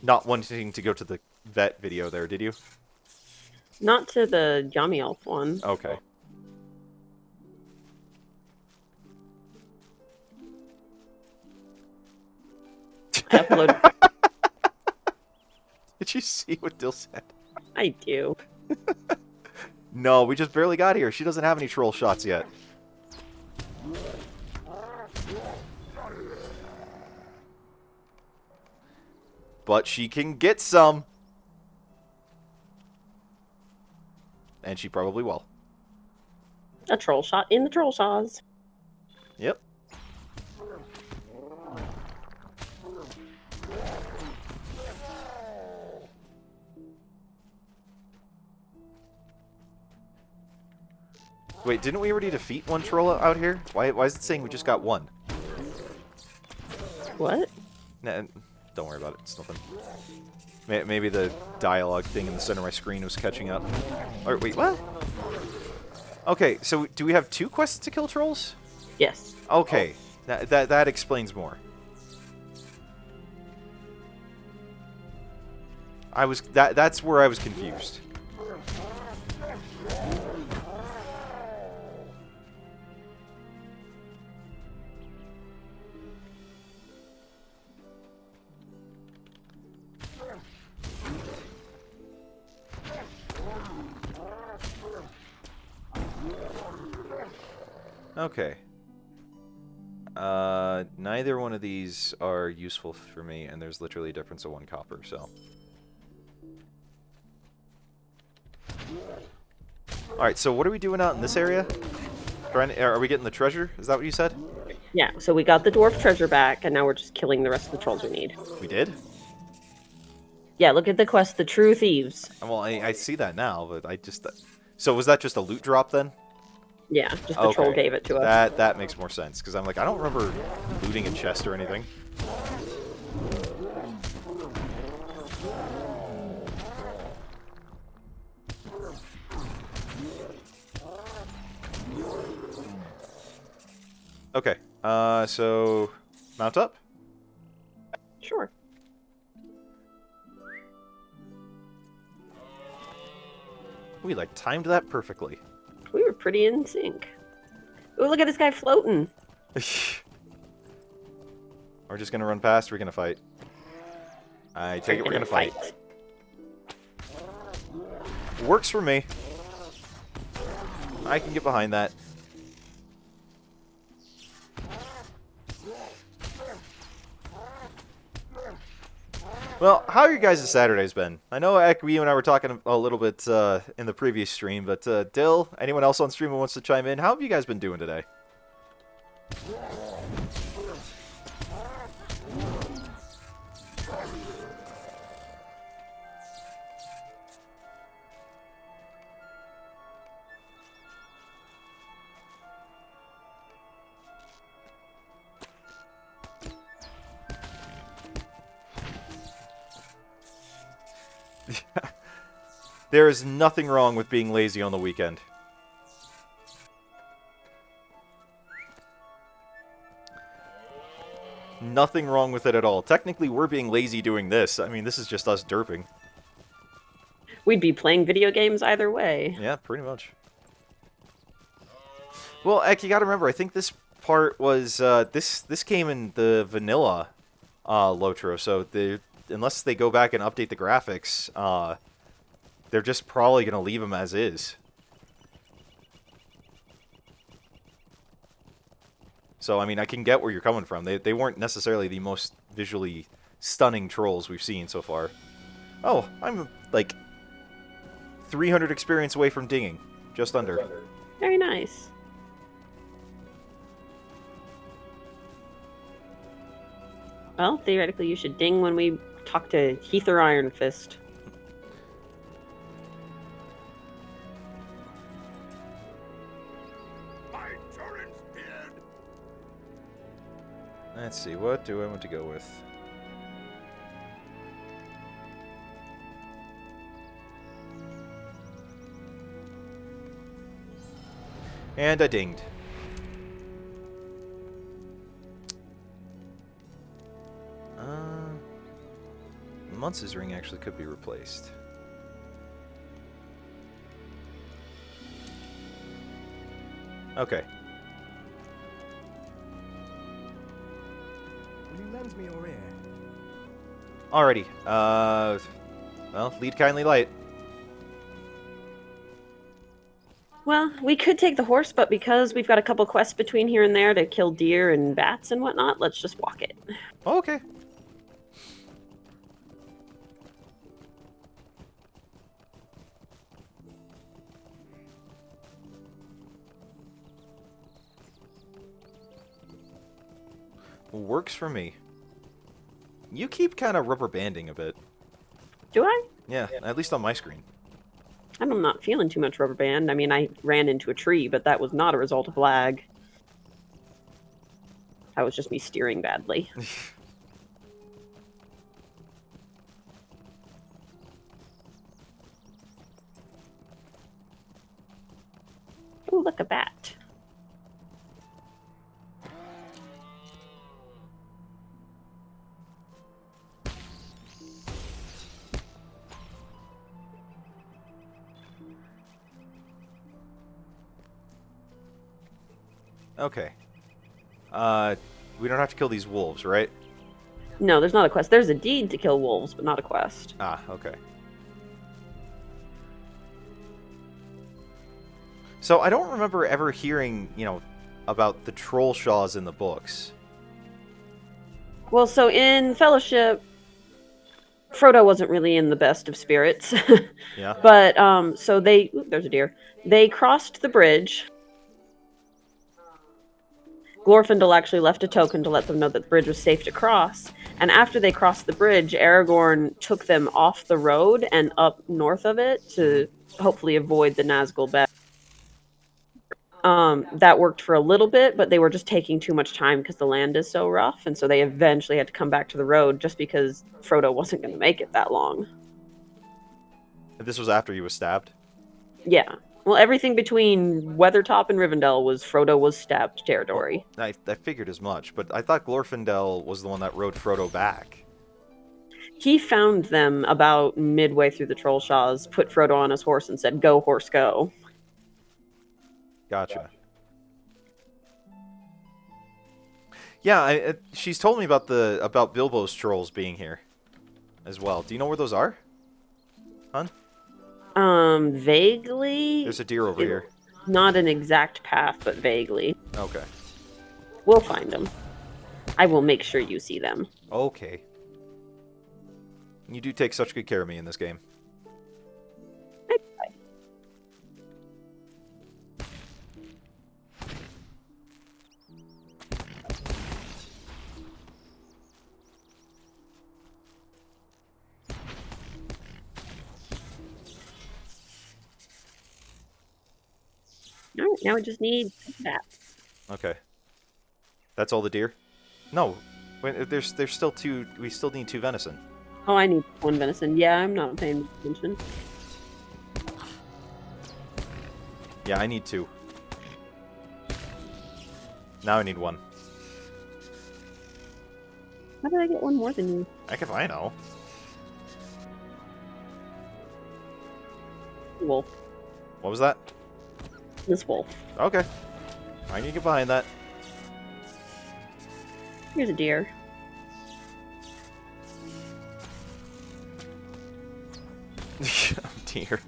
not wanting to go to the vet video there, did you? Not to the Yummy Elf one. Okay. I uploaded. Did you see what Dill said? I do. No, we just barely got here. She doesn't have any troll shots yet. But she can get some. And she probably will. A troll shot in the troll shaws. Yep. Wait, didn't we already defeat one troll out here? Why is it saying we just got one? What? Nah, don't worry about it. It's nothing. Maybe the dialogue thing in the center of my screen was catching up. Or, wait, what? Okay, so do we have 2 quests to kill trolls? Yes. Okay, that explains more. That's where I was confused. Okay. Neither one of these are useful for me, and there's literally a difference of 1 copper, so. Alright, so what are we doing out in this area? Are we getting the treasure? Is that what you said? Yeah, so we got the dwarf treasure back, and now we're just killing the rest of the trolls we need. We did? Yeah, look at the quest, The True Thieves. Well, I see that now, but I just... So was that just a loot drop then? Yeah, just the troll gave it to us. That makes more sense, because I'm like, I don't remember looting a chest or anything. Okay, so mount up? Sure. We, like, timed that perfectly. We were pretty in sync. Ooh, look at this guy floating. We're just gonna run past, we're gonna fight. I take it we're gonna fight. Works for me. I can get behind that. Well, how are you guys' Saturdays been? I know you and I were talking a little bit in the previous stream, but Dill, anyone else on stream who wants to chime in, how have you guys been doing today? There is nothing wrong with being lazy on the weekend. Nothing wrong with it at all. Technically, we're being lazy doing this. I mean, this is just us derping. We'd be playing video games either way. Yeah, pretty much. Well, Ek, you gotta remember, I think this part was, this came in the vanilla LOTRO, so unless they go back and update the graphics, they're just probably gonna leave them as is. So, I mean, I can get where you're coming from. They weren't necessarily the most visually stunning trolls we've seen so far. Oh, I'm, like, 300 experience away from dinging. Just under. Very nice. Well, theoretically, you should ding when we talk to Heather Ironfist. My torrent's beard. Let's see, what do I want to go with? And I dinged. Muntz's ring actually could be replaced. Okay. Will you lend me your ear? Alrighty. Well, lead kindly light. Well, we could take the horse, but because we've got a couple quests between here and there to kill deer and bats and whatnot, let's just walk it. Okay. Works for me. You keep kind of rubber banding a bit. Do I? Yeah, at least on my screen. I'm not feeling too much rubber band. I mean, I ran into a tree, but that was not a result of lag. That was just me steering badly. Oh, look, a bat. Okay. We don't have to kill these wolves, right? No, there's not a quest. There's a deed to kill wolves, but not a quest. Ah, okay. So I don't remember ever hearing, about the troll shaws in the books. Well, so in Fellowship, Frodo wasn't really in the best of spirits. Yeah. But, so they... Ooh, there's a deer. They crossed the bridge. Glorfindel actually left a token to let them know that the bridge was safe to cross. And after they crossed the bridge, Aragorn took them off the road and up north of it to hopefully avoid the Nazgul bat. That worked for a little bit, but they were just taking too much time because the land is so rough, and so they eventually had to come back to the road just because Frodo wasn't going to make it that long. This was after he was stabbed? Yeah. Well, everything between Weathertop and Rivendell was Frodo was stabbed territory. I figured as much, but I thought Glorfindel was the one that rode Frodo back. He found them about midway through the Trollshaws, put Frodo on his horse, and said, "Go, horse, go." Gotcha. Yeah, she's told me about Bilbo's trolls being here as well. Do you know where those are, hon? Vaguely. There's a deer over here. Not an exact path, but vaguely. Okay. We'll find them. I will make sure you see them. Okay. You do take such good care of me in this game. All right, now we just need bats. Okay. That's all the deer? No. Wait, there's still 2. We still need 2 venison. Oh, I need 1 venison. Yeah, I'm not paying attention. Yeah, I need 2. Now I need 1. How did I get 1 more than you? Heck if I know. Wolf. What was that? This wolf. Okay. I need to get behind that. Here's a deer. Oh, dear.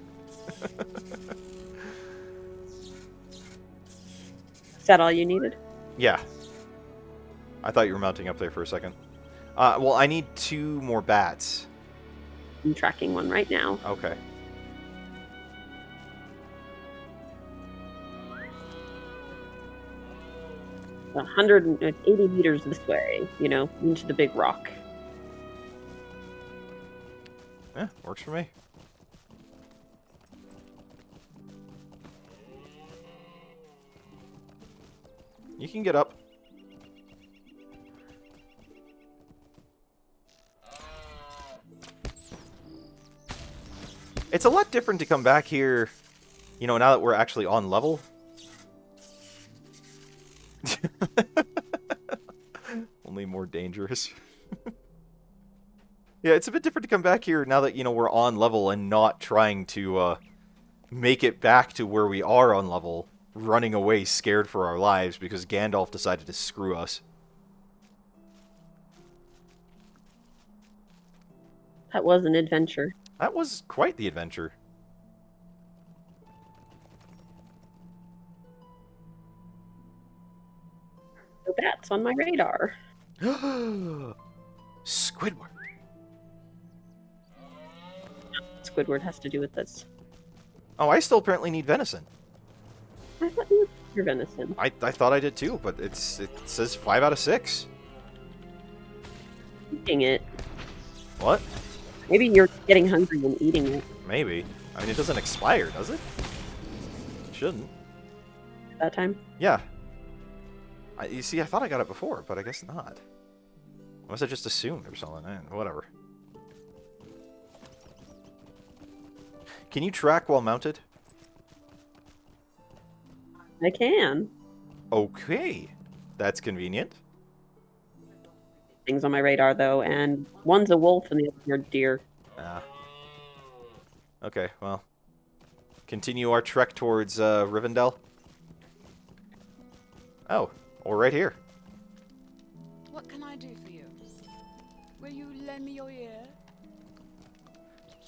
Is that all you needed? Yeah. I thought you were mounting up there for a second. Well, I need 2 more bats. I'm tracking 1 right now. Okay. 180 meters this way, you know, into the big rock. Yeah, works for me. You can get up. It's a lot different to come back here, you know, now that we're actually on level. Only more dangerous. Yeah, it's a bit different to come back here now that, you know, we're on level and not trying to make it back to where we are on level, running away scared for our lives because Gandalf decided to screw us. That was an adventure. That was quite the adventure. No bats on my radar. Squidward. Squidward has to do with this. Oh, I still apparently need venison. I thought you were your venison. I thought I did too, but it says 5 out of 6. Eating it. What? Maybe you're getting hungry and eating it Maybe. I mean, it doesn't expire, does it? It shouldn't. that time. Yeah. You see, I thought I got it before, but I guess not. Unless I just assumed or something. Whatever. Can you track while mounted? I can. Okay. That's convenient. Things on my radar, though, and one's a wolf and the other a deer. Ah. Okay, well. Continue our trek towards Rivendell. Oh, we're right here. What can I do for you? Will you lend me your ear?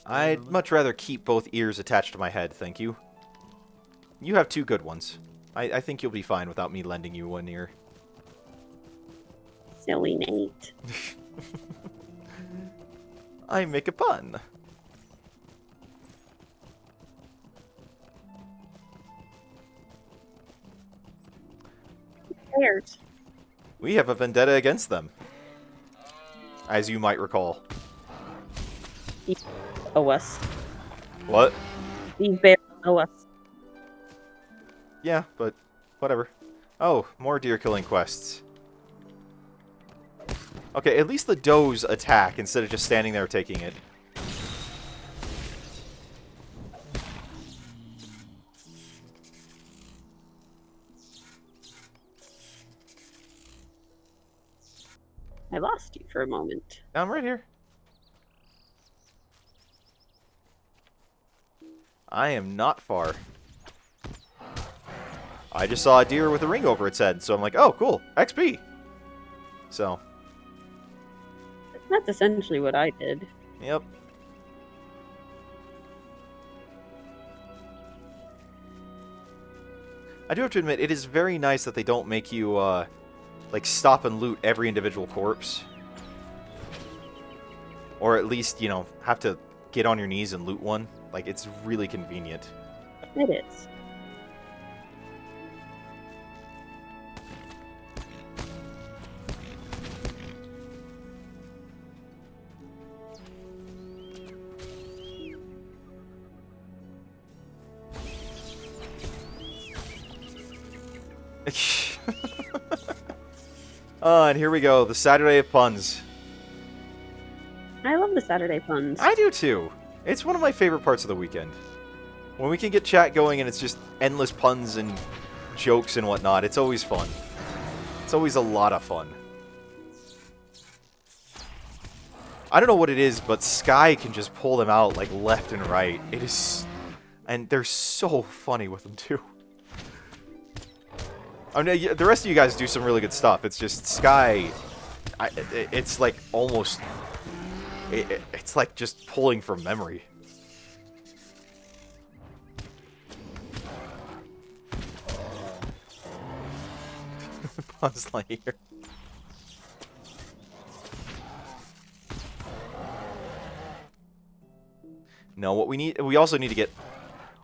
I'd much rather keep both ears attached to my head, thank you. You have 2 good ones. I think you'll be fine without me lending you 1 ear. Silly Nate. I make a pun. Bears. We have a vendetta against them. As you might recall. Owe us. What? These bears owe us. Yeah, but whatever. Oh, more deer killing quests. Okay, at least the does attack instead of just standing there taking it. I lost you for a moment. I'm right here. I am not far. I just saw a deer with a ring over its head, so I'm like, oh, cool, XP. So, That's essentially what I did. yep. I do have to admit, it is very nice that they don't make you, like, stop and loot every individual corpse. Or at least, you know, have to get on your knees and loot one. Like, it's really convenient. It is. And here we go, the Saturday of puns. I love the Saturday puns. I do too. It's one of my favorite parts of the weekend. When we can get chat going and it's just endless puns and jokes and whatnot, it's always fun. It's always a lot of fun. I don't know what it is, but Sky can just pull them out like left and right. It is... And they're so funny with them too. I mean, the rest of you guys do some really good stuff. It's just Sky... it's like almost... It's like just pulling from memory. Buzz Lightyear. No, what we need... We also need to get...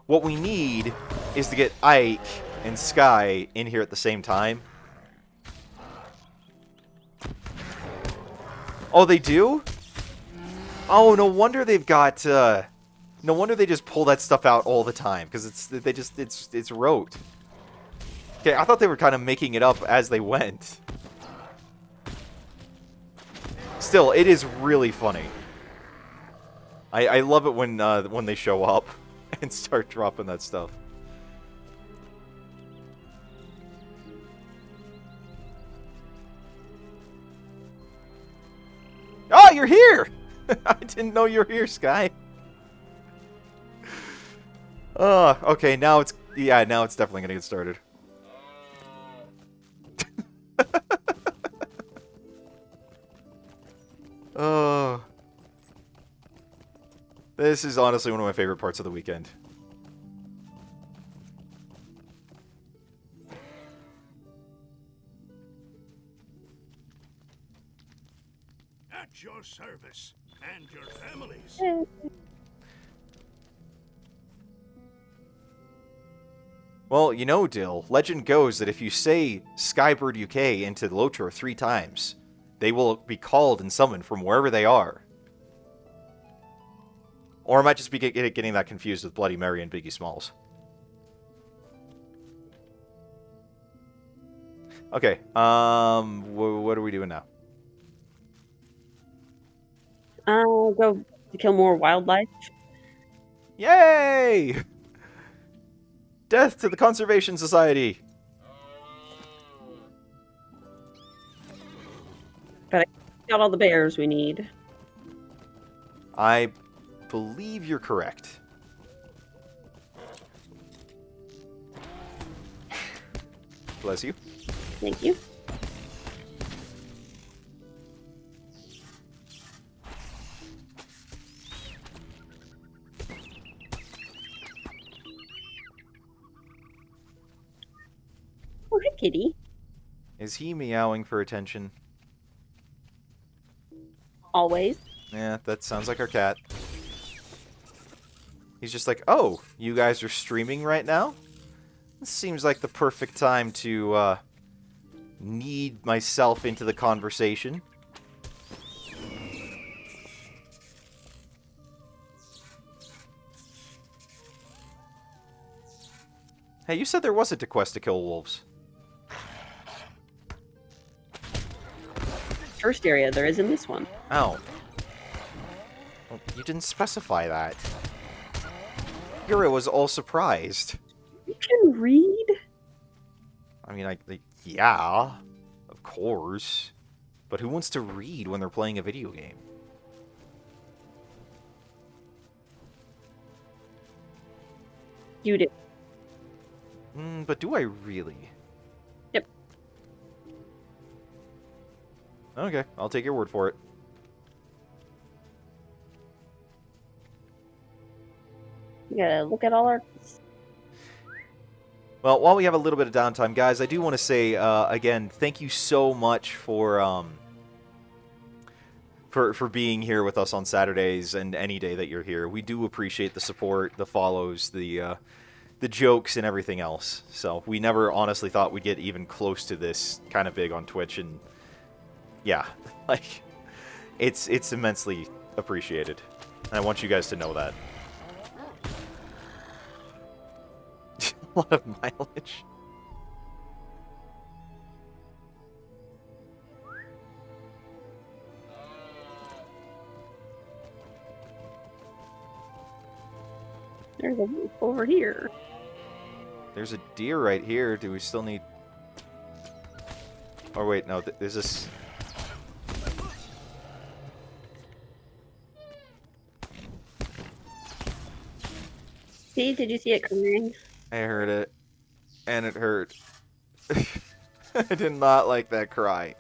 What we need is to get Ike and Sky in here at the same time. Oh, they do? Oh, no wonder they've got... no wonder they just pull that stuff out all the time. Because it's rote. Okay, I thought they were kind of making it up as they went. Still, it is really funny. I love it when they show up and start dropping that stuff. Oh, you're here! I didn't know you were here, Sky. Okay, now it's... Yeah, now it's definitely gonna get started. Oh... This is honestly one of my favorite parts of the weekend. At your service and your families. Well, you know, Dill, legend goes that if you say Skybird UK into LOTRO 3 times, they will be called and summoned from wherever they are. Or I might just be getting that confused with Bloody Mary and Biggie Smalls. Okay, what are we doing now? I'll go to kill more wildlife. Yay! Death to the Conservation Society! But I got all the bears we need. I believe you're correct. Bless you. Thank you. Oh, hi, kitty. Is he meowing for attention? Always. Yeah, that sounds like our cat. He's just like, oh, you guys are streaming right now? This seems like the perfect time to, knead myself into the conversation. Hey, you said there wasn't a quest to kill wolves. First area, there is in this one. Oh. Well, you didn't specify that. Yura was all surprised. You can read? I mean, yeah, of course. But who wants to read when they're playing a video game? You do. But do I really? Yep. Okay, I'll take your word for it. You gotta look at all our... Well, while we have a little bit of downtime, guys, I do want to say, again, thank you so much for for being here with us on Saturdays and any day that you're here. We do appreciate the support, the follows, the jokes, and everything else. So we never honestly thought we'd get even close to this kind of big on Twitch, and yeah, like it's immensely appreciated. And I want you guys to know that. A lot of mileage. There's a wolf over here. There's a deer right here. Do we still need... Oh, wait, no. There's this... See? Did you see it coming? I heard it. And it hurt. I did not like that cry.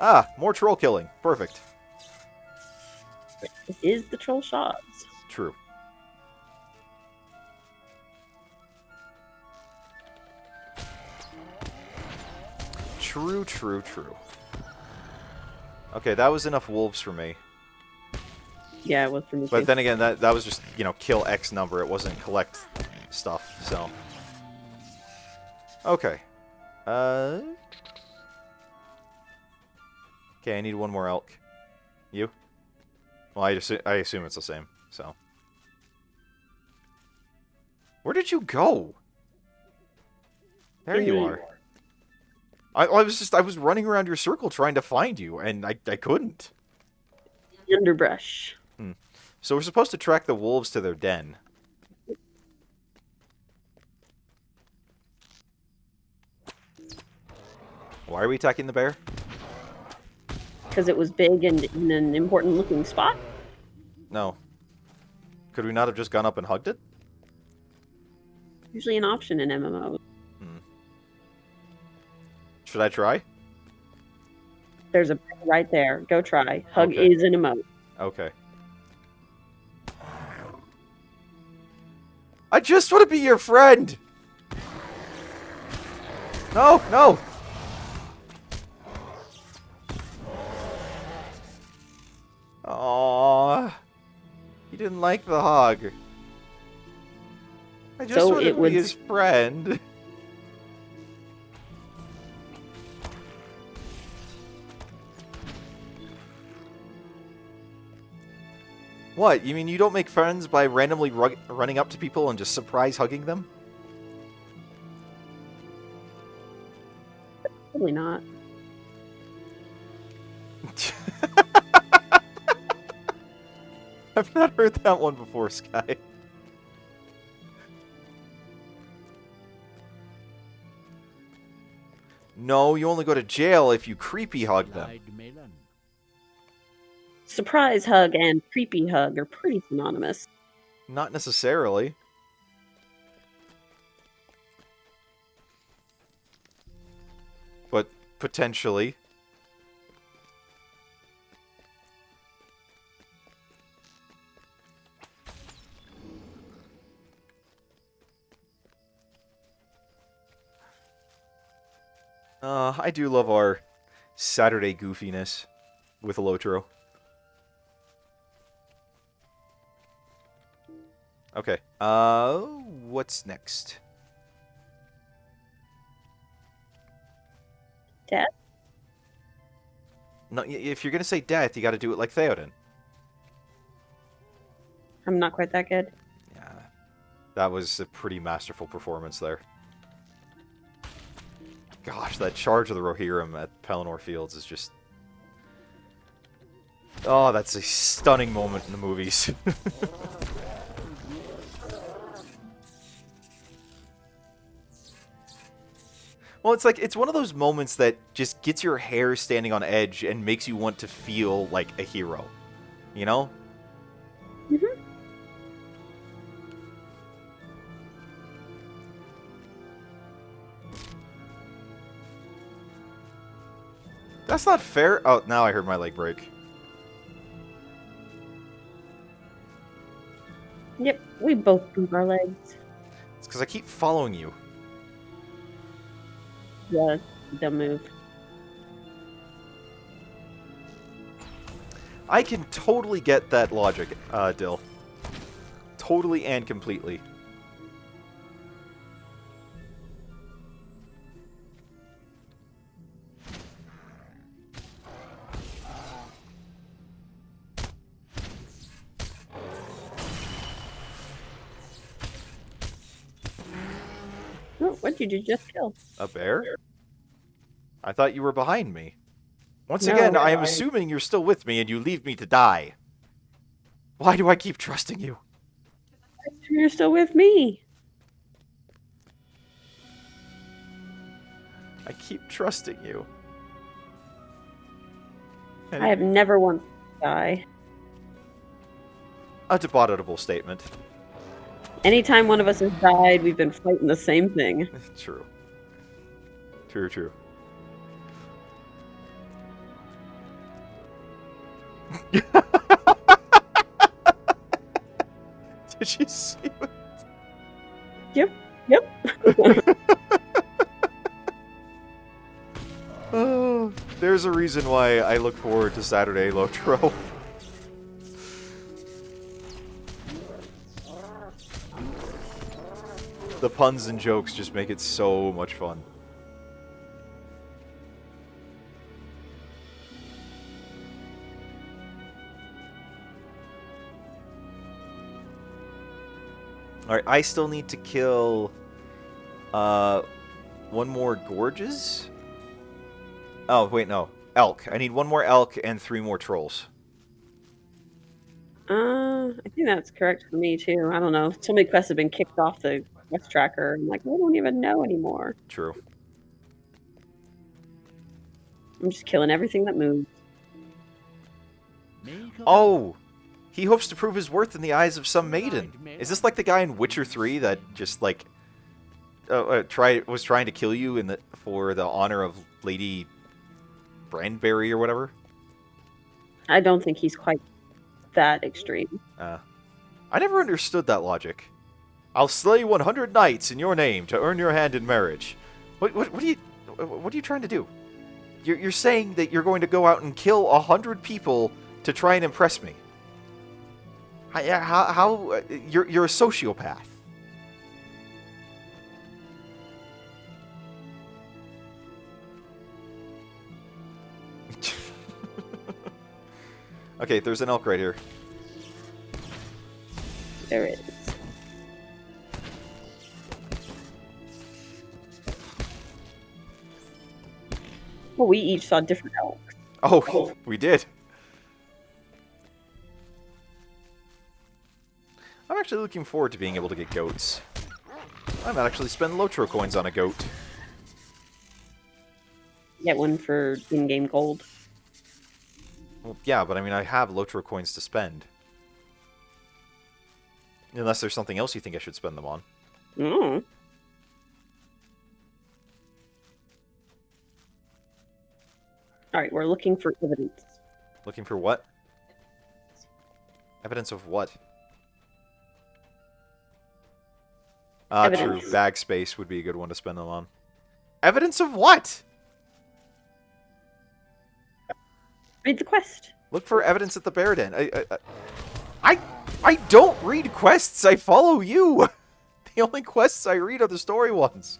Ah, more troll killing. Perfect. This is the troll shots. True. True, true, true. Okay, that was enough wolves for me. Yeah, it was for me But too. then again, that was just, you know, kill X number. It wasn't collect stuff, so. Okay. Okay, I need one more elk. You? Well, I assume it's the same, so. Where did you go? There you are. I was running around your circle trying to find you, and I couldn't. Underbrush. So we're supposed to track the wolves to their den. Why are we attacking the bear? Because it was big and in an important looking spot. No. Could we not have just gone up and hugged it? Usually an option in MMO. Should I try? There's a bear right there. Go try. Hug Okay. is an emote. Okay. I just want to be your friend! No, no! Aww. He didn't like the hug. I just So want to it be would- his friend. What? You mean you don't make friends by randomly running up to people and just surprise hugging them? Probably not. I've not heard that one before, Sky. No, you only go to jail if you creepy hug them. Surprise hug and creepy hug are pretty synonymous. Not necessarily. But potentially. I do love our Saturday goofiness with LOTRO. Okay. What's next? Death? No, if you're gonna say death, you got to do it like Theoden. I'm not quite that good. Yeah, that was a pretty masterful performance there. Gosh, that charge of the Rohirrim at Pelennor Fields is just... Oh, that's a stunning moment in the movies. Well, it's like, it's one of those moments that just gets your hair standing on edge and makes you want to feel like a hero. You know? Mm-hmm. That's not fair. Oh, now I heard my leg break. Yep, we both move our legs. It's because I keep following you. Yeah, dumb move. I can totally get that logic, Dill. Totally and completely. Oh, what did you just kill? A bear? I thought you were behind me. Once No, again, I am I- assuming you're still with me and you leave me to die. Why do I keep trusting you? You're still with me. I keep trusting you. I have never once died. A debatable statement. Anytime one of us has died, we've been fighting the same thing. True. True, true. Did you see it? Yep. Yep. Oh, there's a reason why I look forward to Saturday, Lotro. The puns and jokes just make it so much fun. Alright, I still need to kill one more Gorges? Oh, wait, no. Elk. I need one more elk and 3 more trolls. I think that's correct for me too. I don't know. So many quests have been kicked off the quest tracker. I'm like, I don't even know anymore. True. I'm just killing everything that moves. Oh! He hopes to prove his worth in the eyes of some maiden. Is this like the guy in Witcher 3 that just, like, was trying to kill you for the honor of Lady Brandberry or whatever? I don't think he's quite that extreme. I never understood that logic. I'll slay 100 knights in your name to earn your hand in marriage. What are you trying to do? You're saying that you're going to go out and kill 100 people to try and impress me. How you're a sociopath. Okay, there's an elk right here. There is. Well, we each saw different elks. Oh, we did. I'm actually looking forward to being able to get goats. I might actually spend LOTRO coins on a goat. Get one for in-game gold. Well, yeah, but I mean, I have LOTRO coins to spend. Unless there's something else you think I should spend them on. Mm. Alright, we're looking for evidence. Looking for what? Evidence of what? True. Evidence. Bag space would be a good one to spend them on. Evidence of what? Read the quest. Look for evidence at the bear den. I don't read quests. I follow you. The only quests I read are the story ones.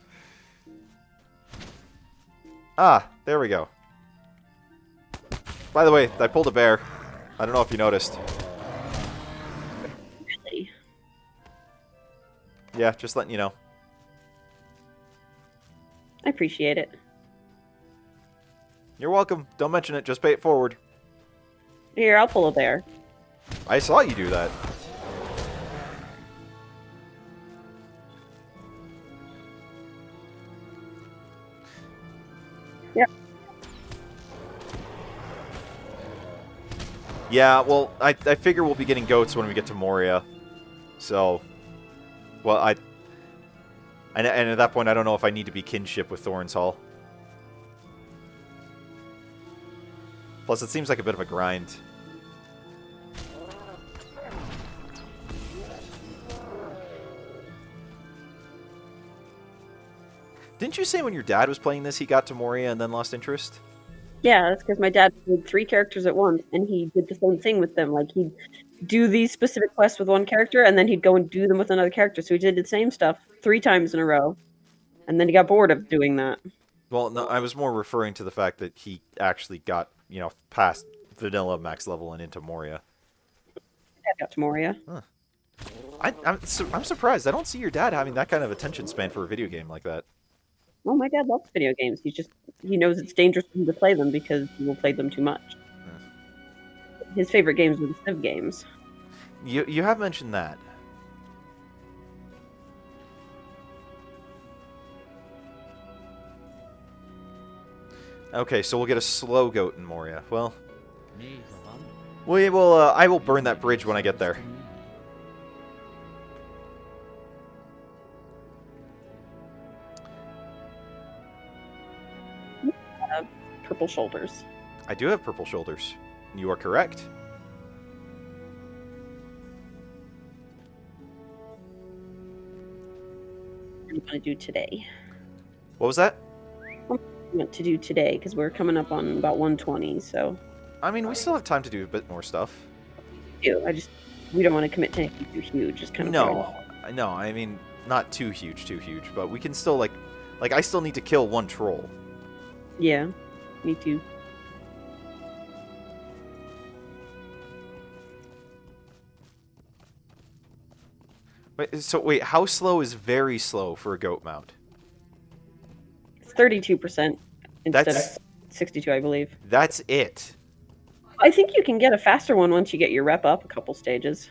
Ah, there we go. By the way, I pulled a bear. I don't know if you noticed. Really? Yeah, just letting you know. I appreciate it. You're welcome. Don't mention it. Just pay it forward. Here, I'll pull a bear. I saw you do that. Yep. Yeah, well, I figure we'll be getting goats when we get to Moria. So, well, and at that point, I don't know if I need to be kinship with Thorns Hall. Plus, it seems like a bit of a grind. Didn't you say when your dad was playing this, he got to Moria and then lost interest? Yeah, that's because my dad played 3 characters at once, and he did the same thing with them. Like, he'd do these specific quests with one character, and then he'd go and do them with another character. So he did the same stuff 3 times in a row, and then he got bored of doing that. Well, no, I was more referring to the fact that he actually got, past vanilla max level and into Moria. I got to Moria. Huh. I'm surprised. I don't see your dad having that kind of attention span for a video game like that. Oh, my dad loves video games. He knows it's dangerous for him to play them because he will play them too much. His favorite games are the Civ games. You have mentioned that. Okay, so we'll get a slow goat in Moria. Well, I will burn that bridge when I get there. Purple shoulders. I do have purple shoulders. You are correct. What do you want to do today? What was that? Want to do today because we're coming up on about 120. So I mean, we still have time to do a bit more stuff. we don't want to commit to anything too huge. Just kind of No. I mean, not too huge, but we can still like I still need to kill one troll. Yeah, me too. Wait, how slow is very slow for a goat mount? It's 32% instead That's- of 62, I believe. That's it. I think you can get a faster one once you get your rep up a couple stages.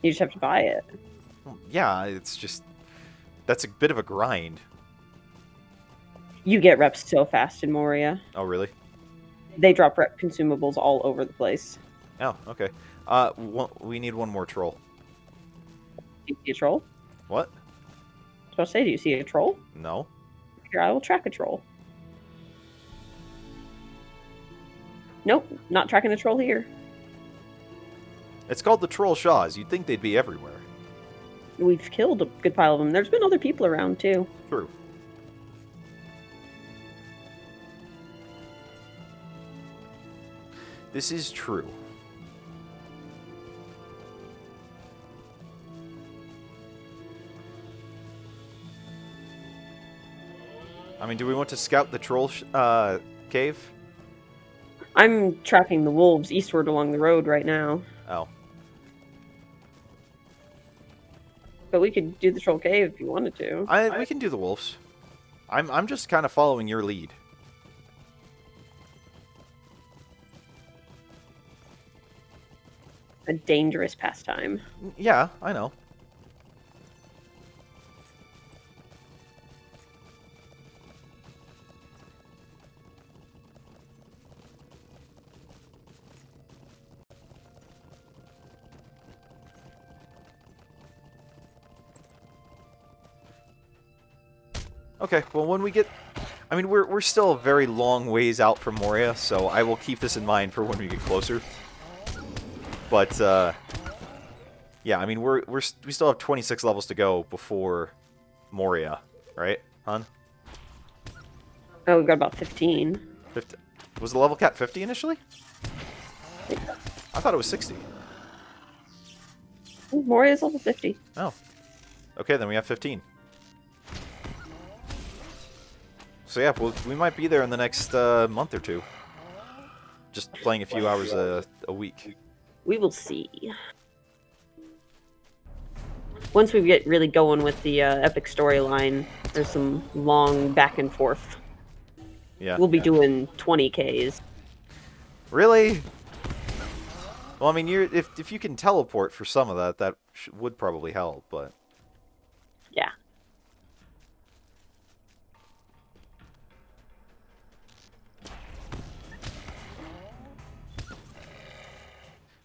You just have to buy it. Yeah, that's a bit of a grind. You get reps so fast in Moria. Oh, really? They drop rep consumables all over the place. Oh, okay. We need one more troll. Do you see a troll? What? So I'll say, do you see a troll? No. Here, I will track a troll. Nope, not tracking a troll here. It's called the Troll Shaws. You'd think they'd be everywhere. We've killed a good pile of them. There's been other people around, too. True. This is true. I mean, do we want to scout the troll cave? I'm tracking the wolves eastward along the road right now. Oh. But we could do the troll cave if you wanted to. We can do the wolves. I'm just kind of following your lead. A dangerous pastime. Yeah, I know. Okay, well, when we get... I mean, we're still a very long ways out from Moria, so I will keep this in mind for when we get closer. But, yeah, I mean, we still have 26 levels to go before Moria, right, hon? Oh, we've got about 15. 50. Was the level cap 50 initially? I thought it was 60. Moria's level 50. Oh. Okay, then we have 15. So yeah, we might be there in the next month or two. Just playing a few hours a week. We will see. Once we get really going with the epic storyline, there's some long back and forth. Yeah. We'll be doing 20Ks. Really? Well, I mean, if you can teleport for some of that would probably help, but... Yeah.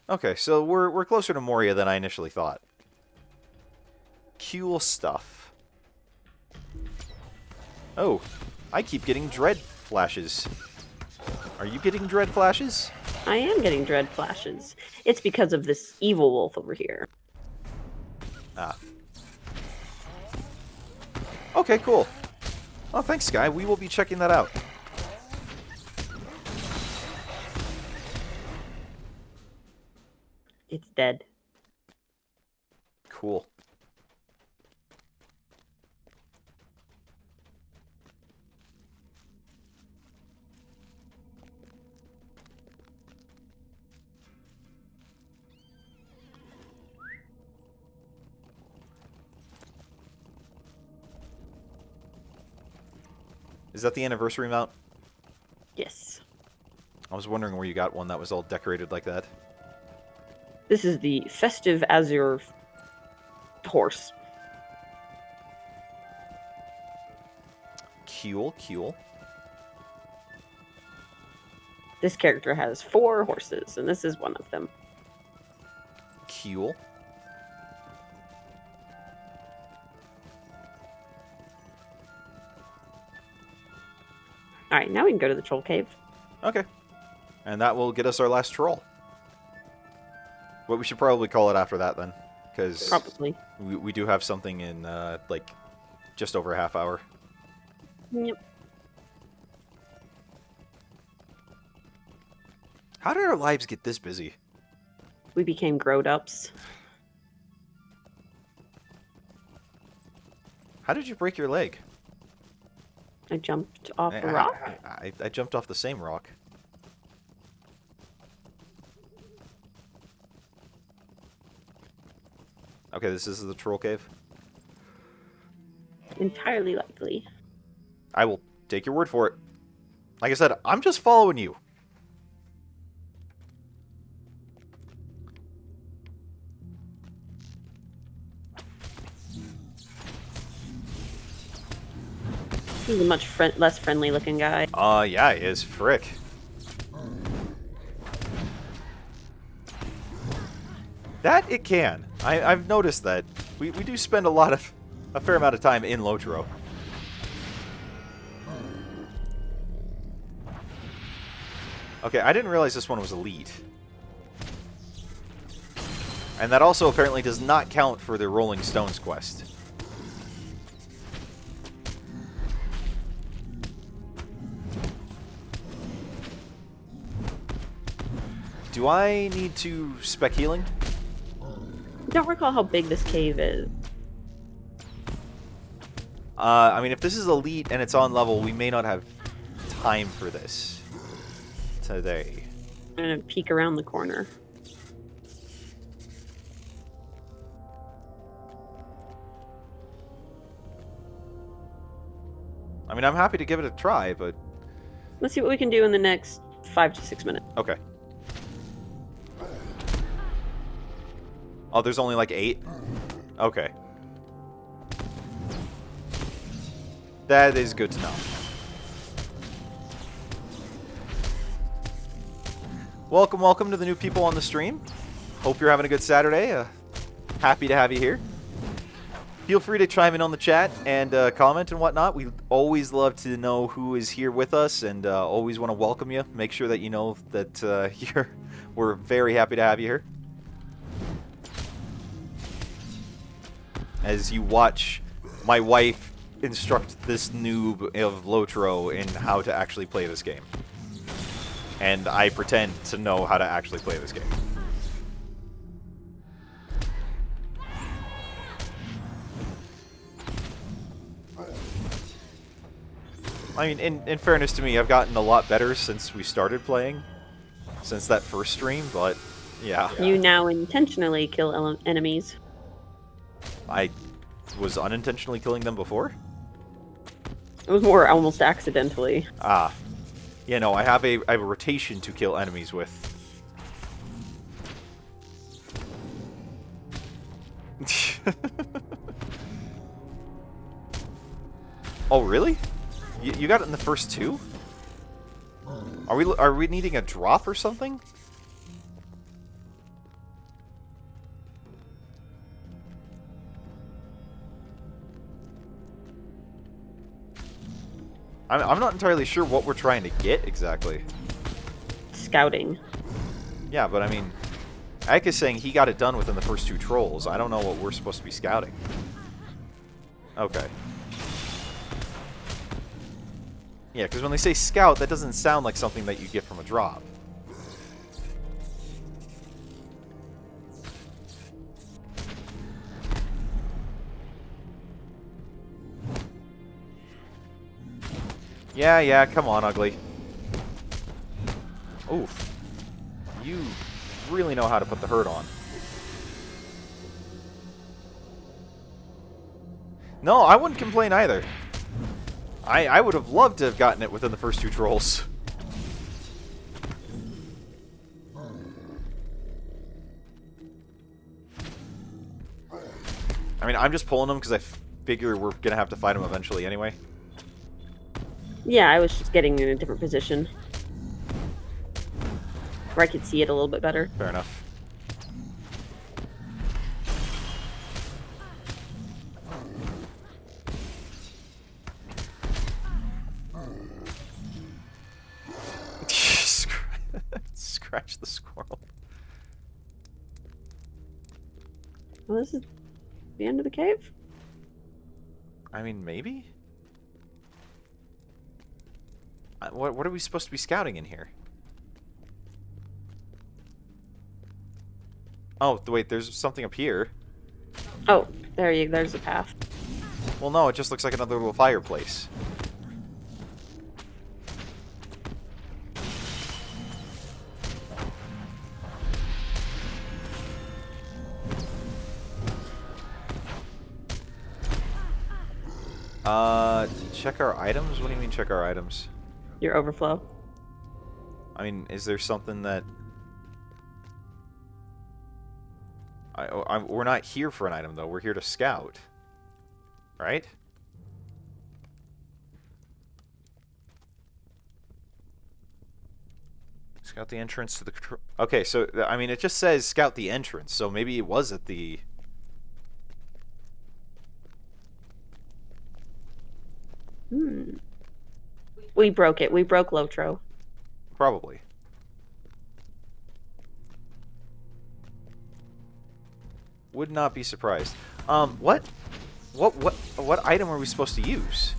Okay, so we're closer to Moria than I initially thought. Cool stuff. Oh, I keep getting dread flashes. Are you getting dread flashes? I am getting dread flashes. It's because of this evil wolf over here. Ah. Okay, cool. Oh, thanks, Sky. We will be checking that out. It's dead. Cool. Is that the anniversary mount? Yes. I was wondering where you got one that was all decorated like that. This is the Festive Azure horse. Cool, cool. This character has 4 horses, and this is one of them. Cool. Alright, now we can go to the troll cave. Okay. And that will get us our last troll. But we should probably call it after that then. Because Probably. we do have something in, like, just over a half hour. Yep. How did our lives get this busy? We became growed-ups. How did you break your leg? I jumped off a rock. I jumped off the same rock. Okay, this is the troll cave. Entirely likely. I will take your word for it. Like I said, I'm just following you. He's a much less friendly looking guy. Yeah, he is. Frick. That it can. I've noticed that. We do spend a fair amount of time in LOTRO. Okay, I didn't realize this one was elite. And that also apparently does not count for the Rolling Stones quest. Do I need to spec healing? I don't recall how big this cave is. I mean, if this is elite and it's on level, we may not have time for this today. I'm gonna peek around the corner. I mean, I'm happy to give it a try, but... Let's see what we can do in the next 5 to 6 minutes. Okay. Oh, there's only like 8? Okay. That is good to know. Welcome, welcome to the new people on the stream. Hope you're having a good Saturday. Happy to have you here. Feel free to chime in on the chat and comment and whatnot. We always love to know who is here with us and always want to welcome you. Make sure that you know that we're very happy to have you here. As you watch my wife instruct this noob of LOTRO in how to actually play this game. And I pretend to know how to actually play this game. I mean, in fairness to me, I've gotten a lot better since we started playing. Since that first stream, but yeah. You now intentionally kill enemies. I was unintentionally killing them before? It was more almost accidentally. Ah. Yeah, no, I have a rotation to kill enemies with. Oh, really? You got it in the first 2? Are we needing a drop or something? I'm not entirely sure what we're trying to get exactly. Scouting. Yeah, but I mean, Ike is saying he got it done within the first 2 trolls. I don't know what we're supposed to be scouting. Okay. Yeah, because when they say scout, that doesn't sound like something that you get from a drop. Yeah, come on, ugly. Oof. You really know how to put the hurt on. No, I wouldn't complain either. I would have loved to have gotten it within the first 2 trolls. I mean, I'm just pulling them because I figure we're going to have to fight them eventually anyway. Yeah, I was just getting in a different position. Where I could see it a little bit better. Fair enough. Scratch the squirrel. Well, this is the end of the cave? I mean, maybe? What are we supposed to be scouting in here? Oh, wait, there's something up here. Oh, there's the path. Well, no, it just looks like another little fireplace. Check our items? What do you mean check our items? Your overflow. I mean, is there something that... we're not here for an item, though. We're here to scout. Right? Scout the entrance to the control... Okay, so, I mean, it just says scout the entrance, so maybe it was at the... We broke it. We broke LOTRO. Probably. Would not be surprised. What item are we supposed to use?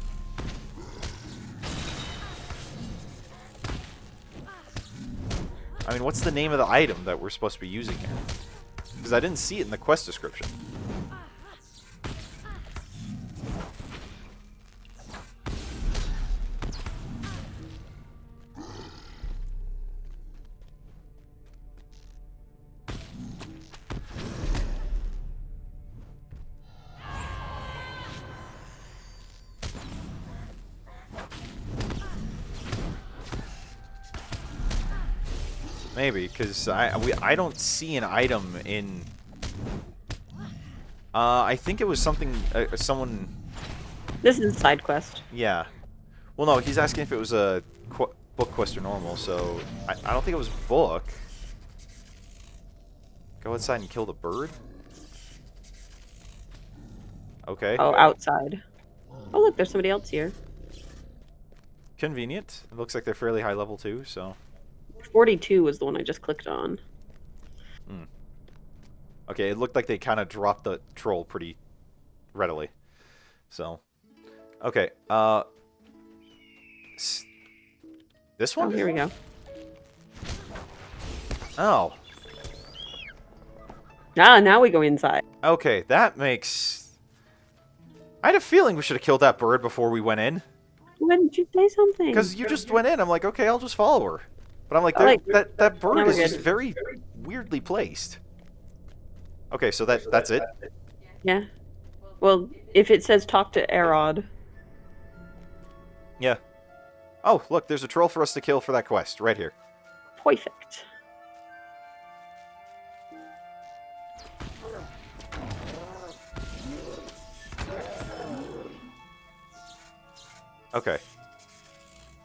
I mean, what's the name of the item that we're supposed to be using here? Because I didn't see it in the quest description. Maybe, because I don't see an item in... I think it was something... someone... This is a side quest. Yeah. Well, no, he's asking if it was a book quest or normal, so... I don't think it was book. Go outside and kill the bird? Okay. Oh, outside. Oh, look, there's somebody else here. Convenient. It looks like they're fairly high level, too, so... 42 was the one I just clicked on. Okay, it looked like they kind of dropped the troll pretty readily. So, okay. This one? Oh, here we go. Oh. Ah, now we go inside. Okay, that makes... I had a feeling we should have killed that bird before we went in. Why didn't you say something? Because you just went in. I'm like, okay, I'll just follow her. But I'm like, that bird Now we're is just good. very weirdly placed. Okay, so that's it? Yeah. Well, if it says talk to Arod. Yeah. Oh, look, there's a troll for us to kill for that quest, right here. Perfect. Okay.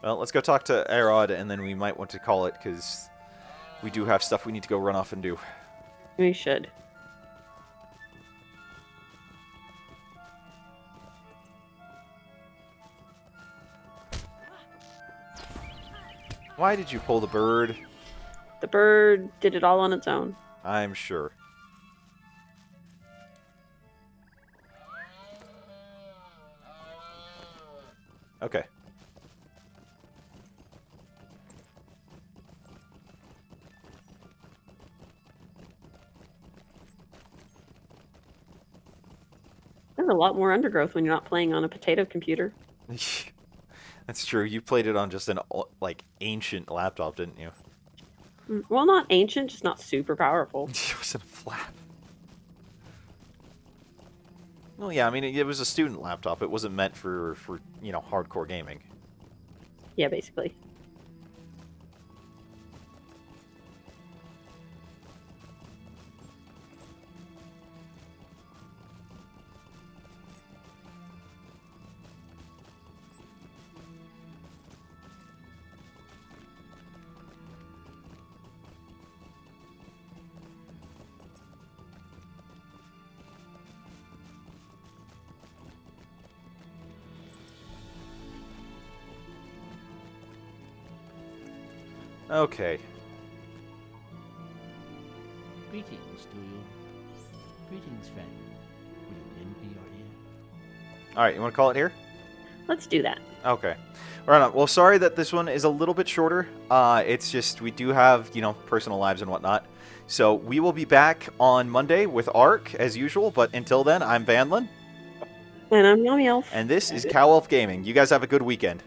Well, let's go talk to Arod, and then we might want to call it, because we do have stuff we need to go run off and do. We should. Why did you pull the bird? The bird did it all on its own. I'm sure. Okay. There's a lot more undergrowth when you're not playing on a potato computer. That's true. You played it on just an like ancient laptop, didn't you? Well, not ancient, just not super powerful. It was in a flap. Well, yeah, I mean, it was a student laptop. It wasn't meant for hardcore gaming. Yeah, basically. Okay. Greetings to you. Greetings, friend. Will you lend me your ear? All right, you want to call it here? Let's do that. Okay. Right on. Well, sorry that this one is a little bit shorter. It's just we do have, personal lives and whatnot. So we will be back on Monday with Ark, as usual. But until then, I'm Vanlin. And I'm Yummy Elf. And this is Cow Elf Gaming. You guys have a good weekend.